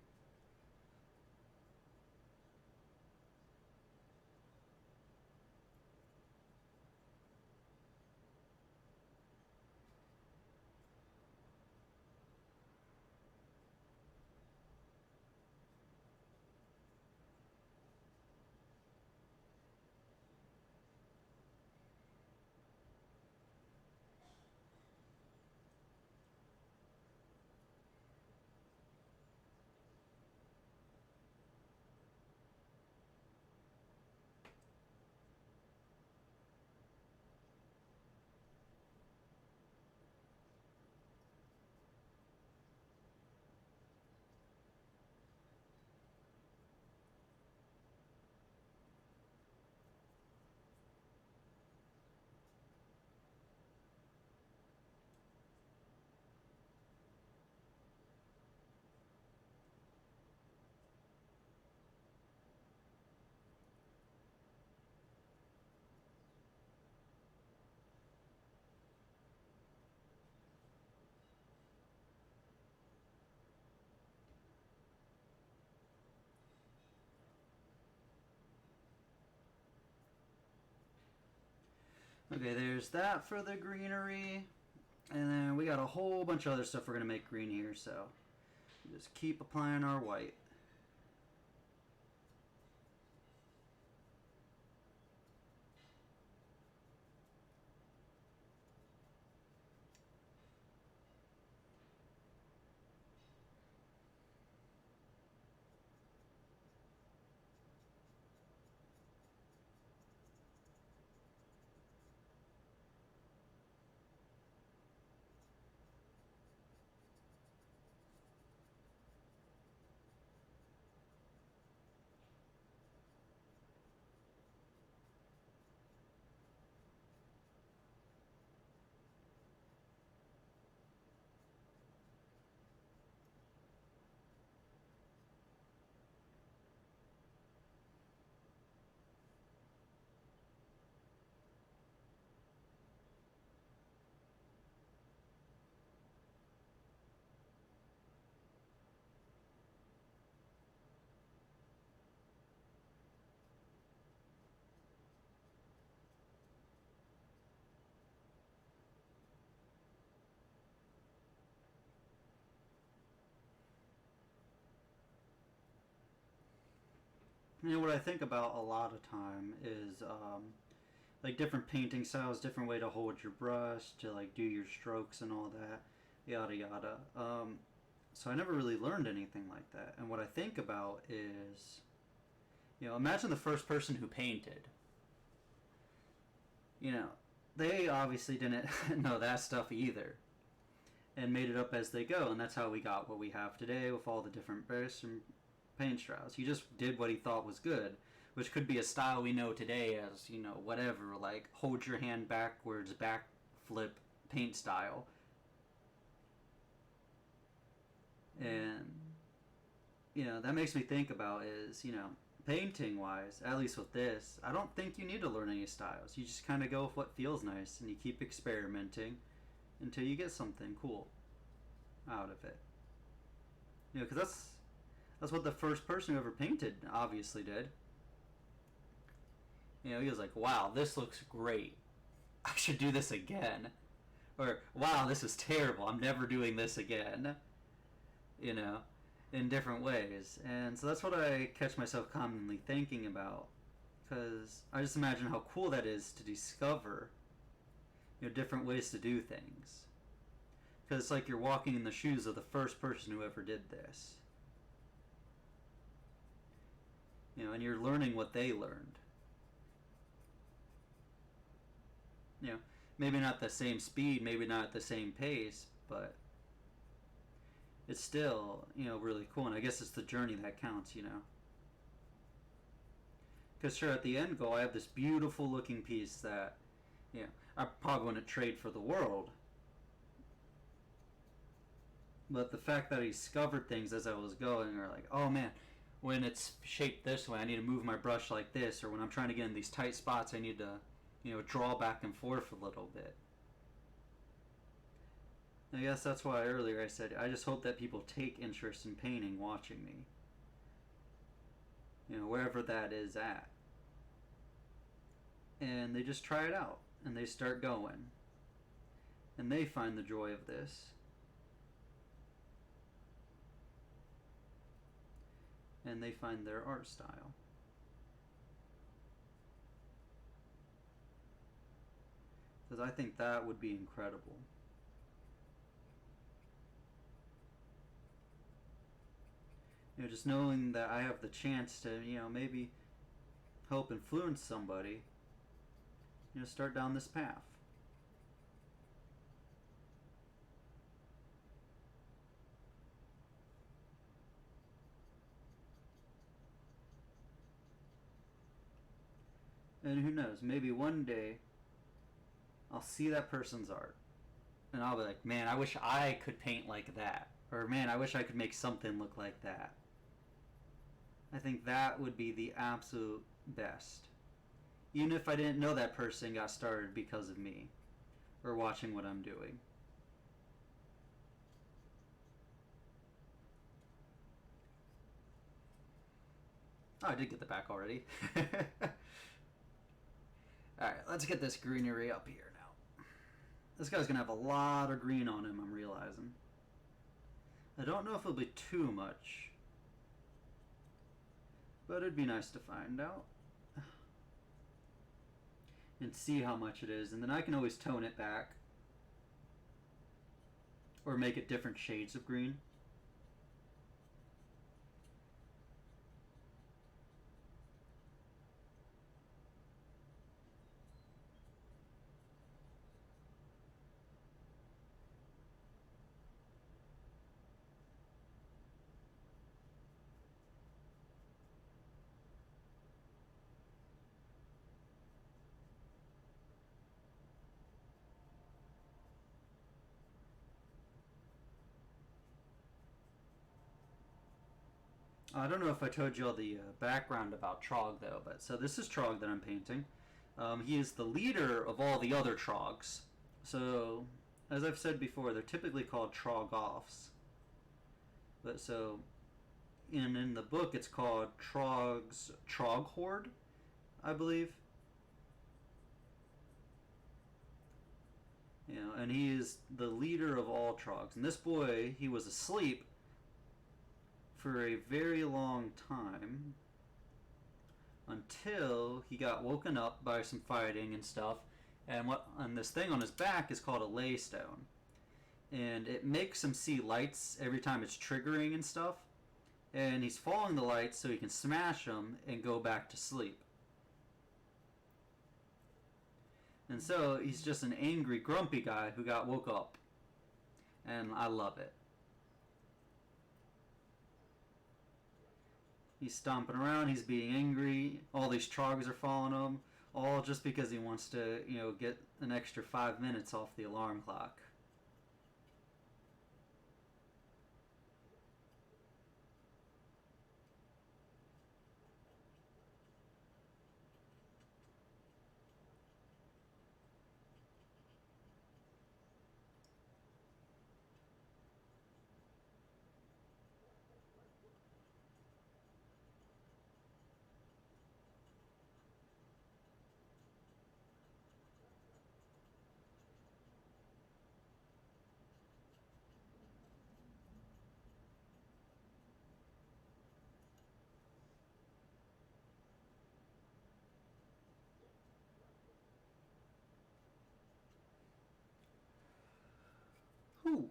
Okay, there's that for the greenery. And then we got a whole bunch of other stuff we're going to make green here, so just keep applying our white. You know, what I think about a lot of time is like different painting styles, different way to hold your brush, to like do your strokes and all that, yada yada. So I never really learned anything like that. And what I think about is, you know, imagine the first person who painted. You know, they obviously didn't know that stuff either, and made it up as they go, and that's how we got what we have today with all the different brushes and paint styles. He just did what he thought was good, which could be a style we know today as, you know, whatever, like hold your hand backwards, backflip paint style. And, you know, that makes me think about is, you know, painting wise, at least with this, I don't think you need to learn any styles. You just kind of go with what feels nice and you keep experimenting until you get something cool out of it. You know, because that's what the first person who ever painted obviously did. You know, he was like, wow, this looks great. I should do this again. Or, wow, this is terrible. I'm never doing this again. You know, in different ways. And so that's what I catch myself commonly thinking about. Because I just imagine how cool that is to discover, you know, different ways to do things. Because it's like you're walking in the shoes of the first person who ever did this. You know, and you're learning what they learned. You know, maybe not the same speed, maybe not at the same pace, but it's still, you know, really cool. And I guess it's the journey that counts, you know. Because sure, at the end goal, I have this beautiful looking piece that, you know, I probably wouldn't trade for the world. But the fact that I discovered things as I was going are like, oh man, when it's shaped this way, I need to move my brush like this, or when I'm trying to get in these tight spots, I need to, you know, draw back and forth a little bit. I guess that's why earlier I said I just hope that people take interest in painting watching me. You know, wherever that is at. And they just try it out. And they start going. And they find the joy of this. And they find their art style. Because I think that would be incredible. You know, just knowing that I have the chance to, you know, maybe help influence somebody, you know, start down this path. And who knows, maybe one day I'll see that person's art and I'll be like, man, I wish I could paint like that. Or man, I wish I could make something look like that. I think that would be the absolute best. Even if I didn't know that person got started because of me or watching what I'm doing. Oh, I did get the back already. Alright, let's get this greenery up here now. This guy's gonna have a lot of green on him, I'm realizing. I don't know if it'll be too much, but it'd be nice to find out. And see how much it is, and then I can always tone it back. Or make it different shades of green. I don't know if I told you all the background about Trogg though, but so this is Trogg that I'm painting. He is the leader of all the other Troggs. So, as I've said before, they're typically called Troggoffs. But so, in the book, it's called Trogg's Trogg Horde, I believe. You know, and he is the leader of all Troggs. And this boy, he was asleep for a very long time until he got woken up by some fighting and stuff. And this thing on his back is called a laystone, and it makes him see lights every time it's triggering and stuff. And he's following the lights so he can smash them and go back to sleep. And so he's just an angry, grumpy guy who got woke up, and I love it. He's stomping around, he's being angry, all these troggs are following him, all just because he wants to, you know, get an extra 5 minutes off the alarm clock. Whew.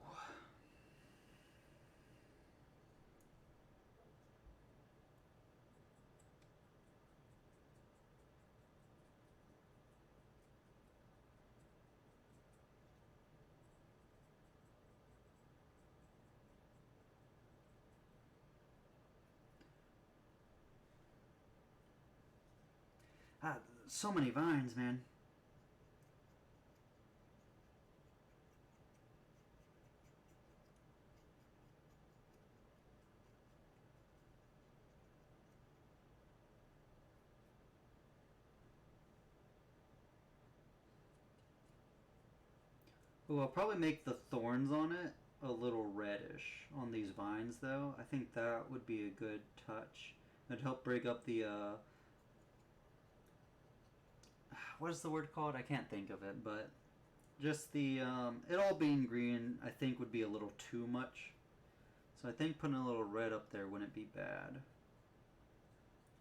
Ah, so many vines, man. Ooh, I'll probably make the thorns on it a little reddish on these vines, though. I think that would be a good touch. It'd help break up the, what is the word called? I can't think of it, but just the, it all being green, I think would be a little too much. So I think putting a little red up there wouldn't be bad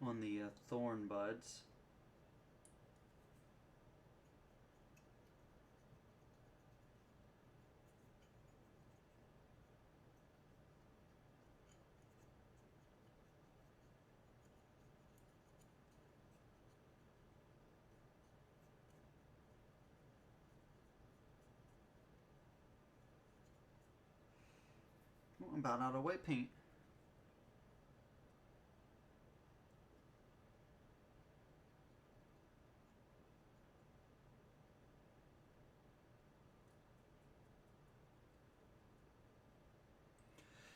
on the thorn buds. Oh, I'm about out of white paint.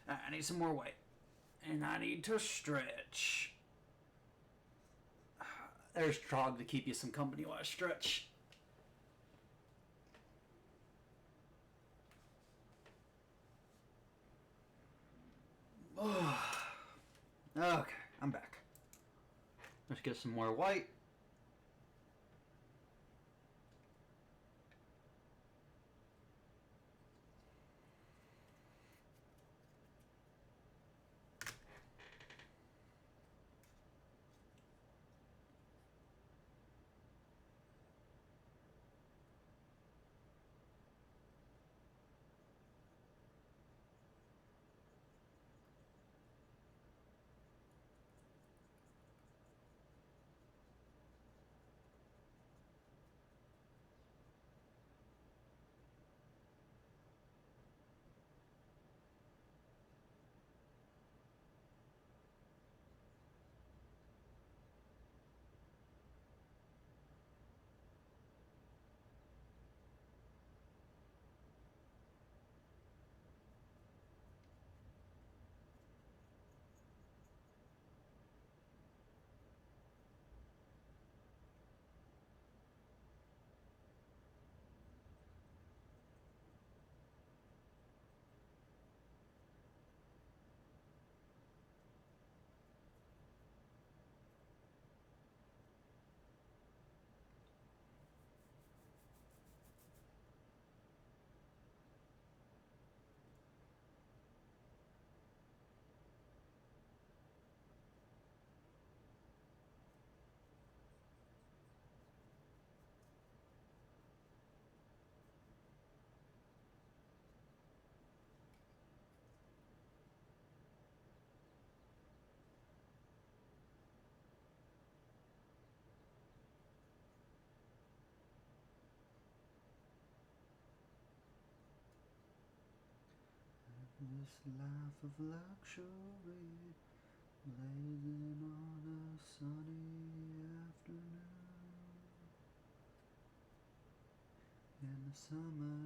I need some more white. And I need to stretch. There's Trogg to keep you some company while I stretch. Okay, I'm back. Let's get some more white. This life of luxury, blazing on a sunny afternoon in the summertime,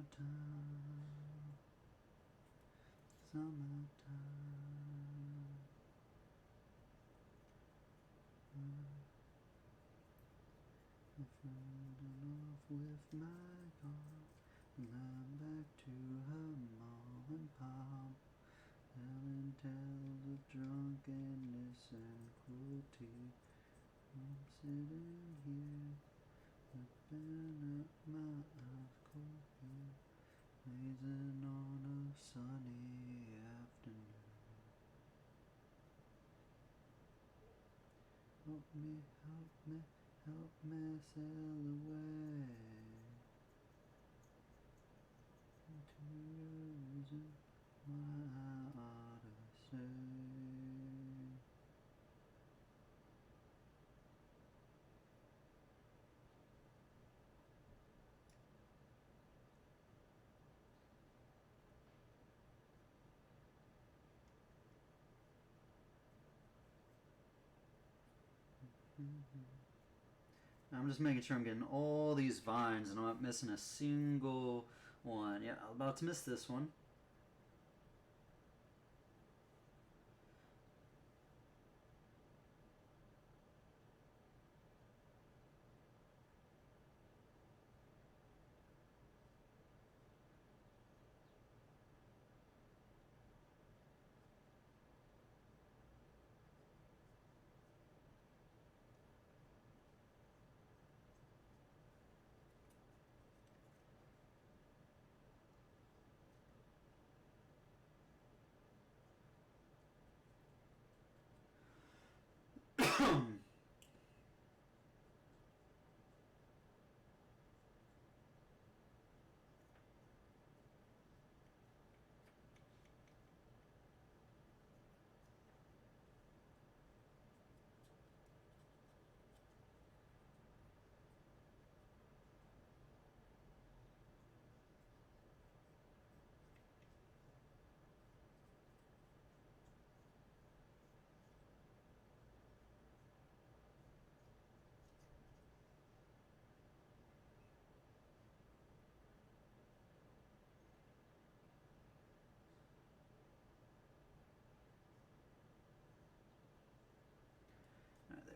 summertime. I'm falling off with my car, and I'm back to her mom and pop, telling tales of drunkenness and cruelty. I'm sitting here, looking at my eyes cold, blazing on a sunny afternoon. Help me, help me, help me sail away into your reason why I ought to say. I'm just making sure I'm getting all these vines and I'm not missing a single one. Yeah, I'm about to miss this one.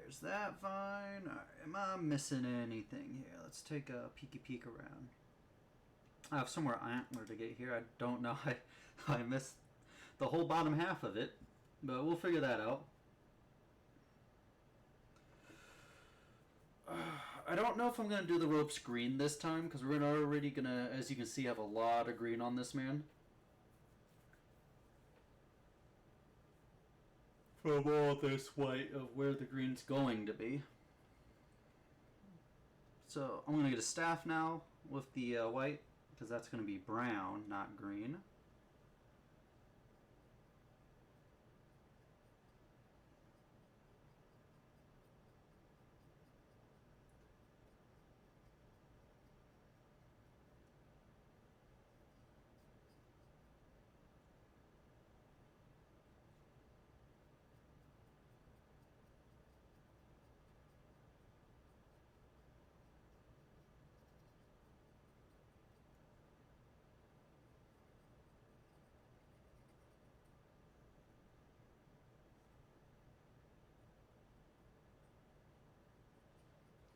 There's that vine. Right, am I missing anything here? Let's take a peeky peek around. I have somewhere antler to get here. I don't know. I missed the whole bottom half of it, but we'll figure that out. I don't know if I'm going to do the ropes green this time because we're already going to, as you can see, have a lot of green on this man. From all this white of where the green's going to be. So I'm going to get a staff now with the white because that's going to be brown, not green.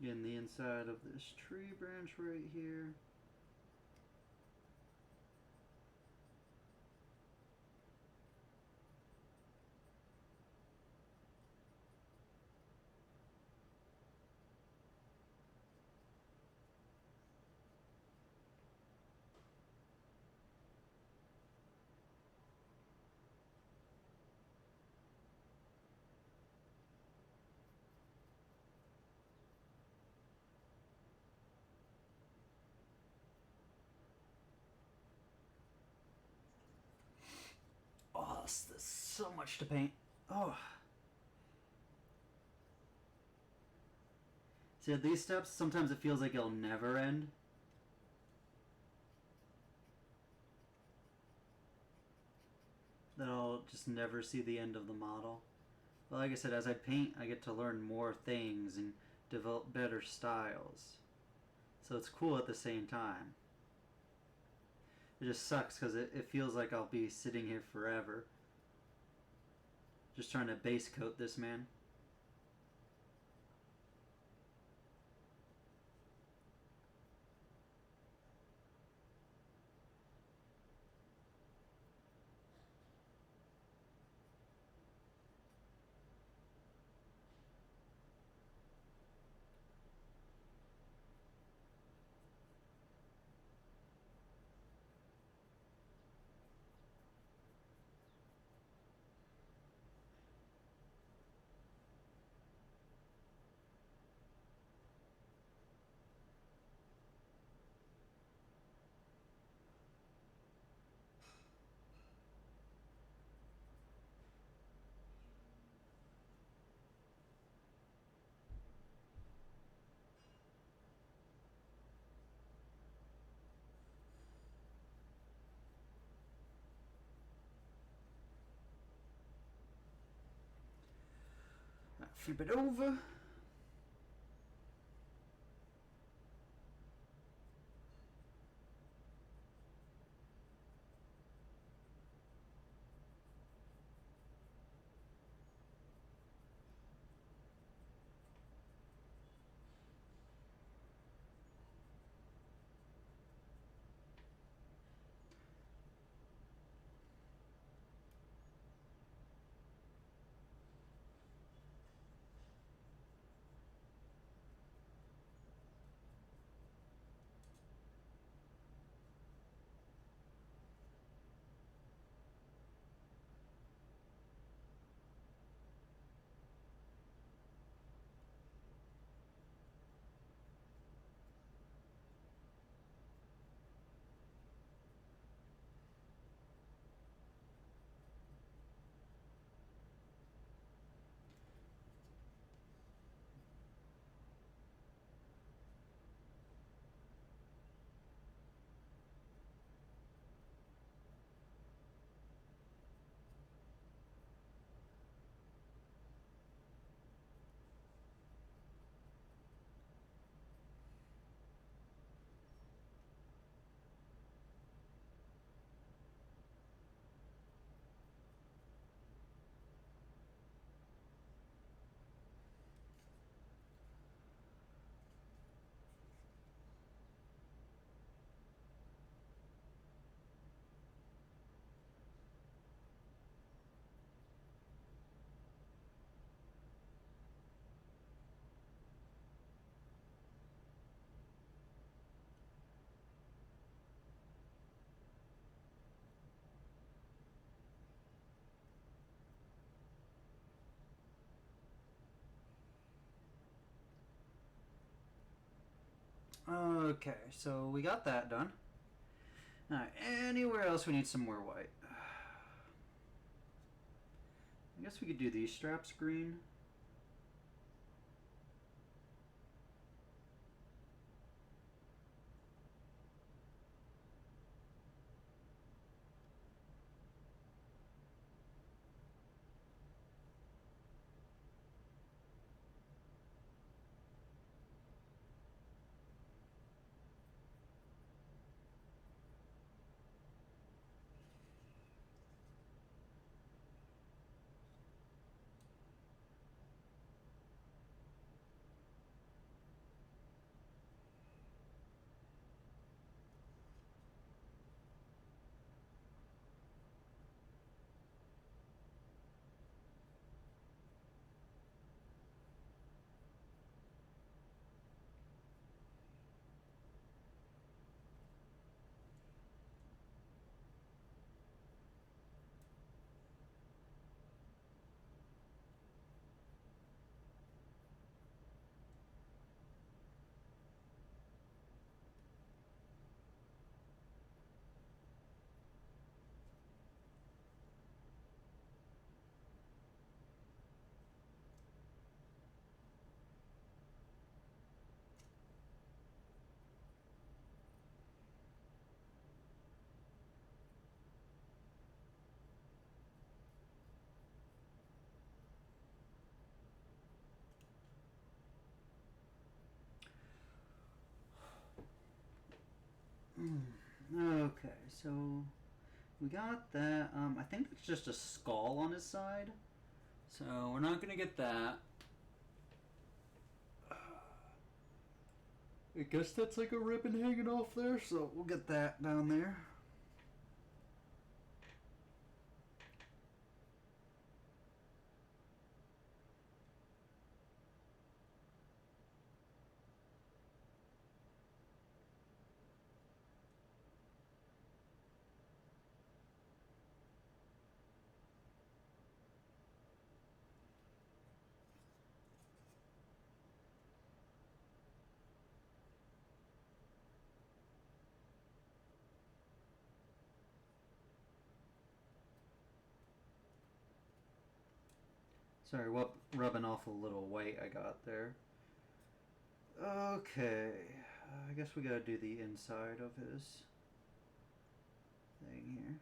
Getting the inside of this tree branch right here. Oh, there's so much to paint. Oh. See, at these steps, sometimes it feels like it'll never end. I'll just never see the end of the model. But like I said, as I paint, I get to learn more things and develop better styles. So it's cool at the same time. It just sucks because it feels like I'll be sitting here forever. Just trying to base coat this man. Flip it over. Okay, so we got that done. Alright, anywhere else we need some more white? I guess we could do these straps green. Okay, so we got that. I think it's just a skull on his side. So we're not gonna get that. I guess that's like a ribbon hanging off there, so we'll get that down there. Sorry, rubbing off a little white I got there. Okay, I guess we gotta do the inside of his thing here.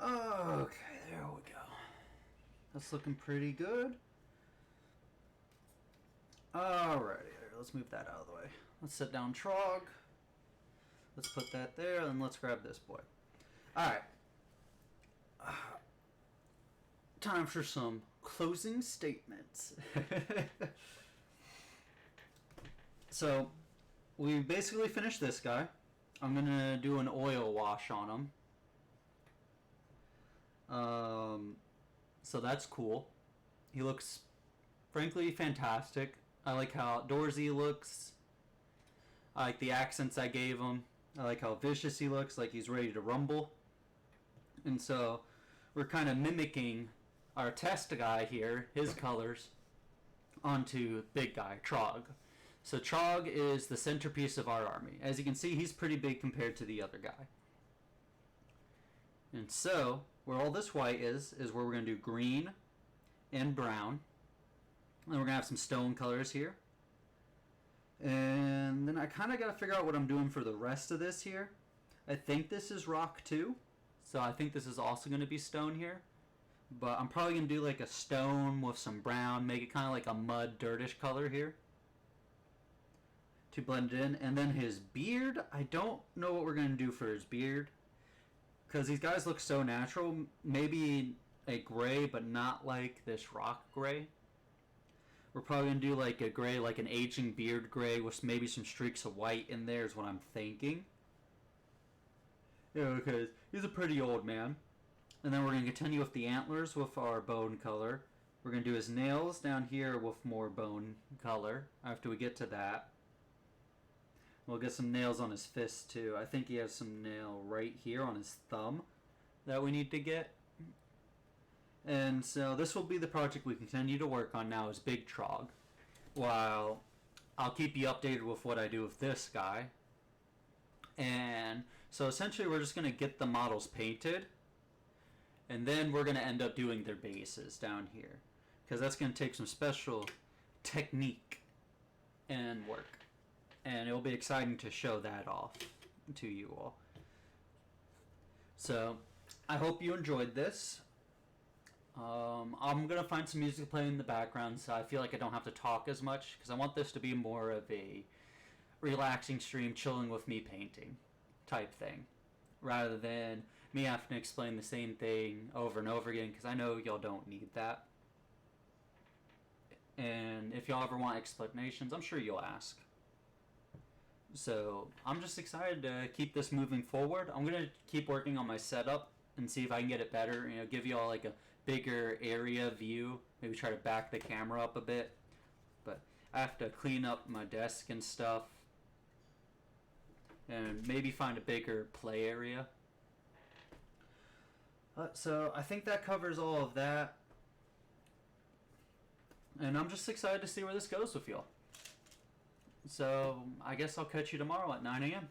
Okay, there we go. That's looking pretty good. Alrighty, let's move that out of the way. Let's set down Trog. Let's put that there, and let's grab this boy. Alright. Time for some closing statements. So, we basically finished this guy. I'm gonna do an oil wash on him. So that's cool. He looks, frankly, fantastic. I like how outdoorsy he looks. I like the accents I gave him. I like how vicious he looks, like he's ready to rumble. And so we're kind of mimicking our test guy here, his colors, onto big guy, Trog. So Trog is the centerpiece of our army. As you can see, he's pretty big compared to the other guy. And so, where all this white is where we're going to do green and brown. And we're going to have some stone colors here. And then I kind of got to figure out what I'm doing for the rest of this here. I think this is rock too. So I think this is also going to be stone here. But I'm probably going to do like a stone with some brown. Make it kind of like a mud, dirtish color here. To blend it in. And then his beard. I don't know what we're going to do for his beard. Because these guys look so natural. Maybe a gray, but not like this rock gray. We're probably going to do like a gray, like an aging beard gray with maybe some streaks of white in there is what I'm thinking. Yeah, because he's a pretty old man. And then we're going to continue with the antlers with our bone color. We're going to do his nails down here with more bone color after we get to that. We'll get some nails on his fist too. I think he has some nail right here on his thumb that we need to get. And so this will be the project we continue to work on now is Big Trog. While I'll keep you updated with what I do with this guy. And so essentially we're just going to get the models painted. And then we're going to end up doing their bases down here. Because that's going to take some special technique and work. And it will be exciting to show that off to you all. So, I hope you enjoyed this. I'm going to find some music to play in the background so I feel like I don't have to talk as much. Because I want this to be more of a relaxing stream, chilling with me painting type thing. Rather than me having to explain the same thing over and over again. Because I know y'all don't need that. And if y'all ever want explanations, I'm sure you'll ask. So I'm just excited to keep this moving forward. I'm gonna keep working on my setup and see if I can get it better. You know, give y'all like a bigger area view. Maybe try to back the camera up a bit. But I have to clean up my desk and stuff, and maybe find a bigger play area. So I think that covers all of that. And I'm just excited to see where this goes with y'all. So I guess I'll catch you tomorrow at 9 a.m.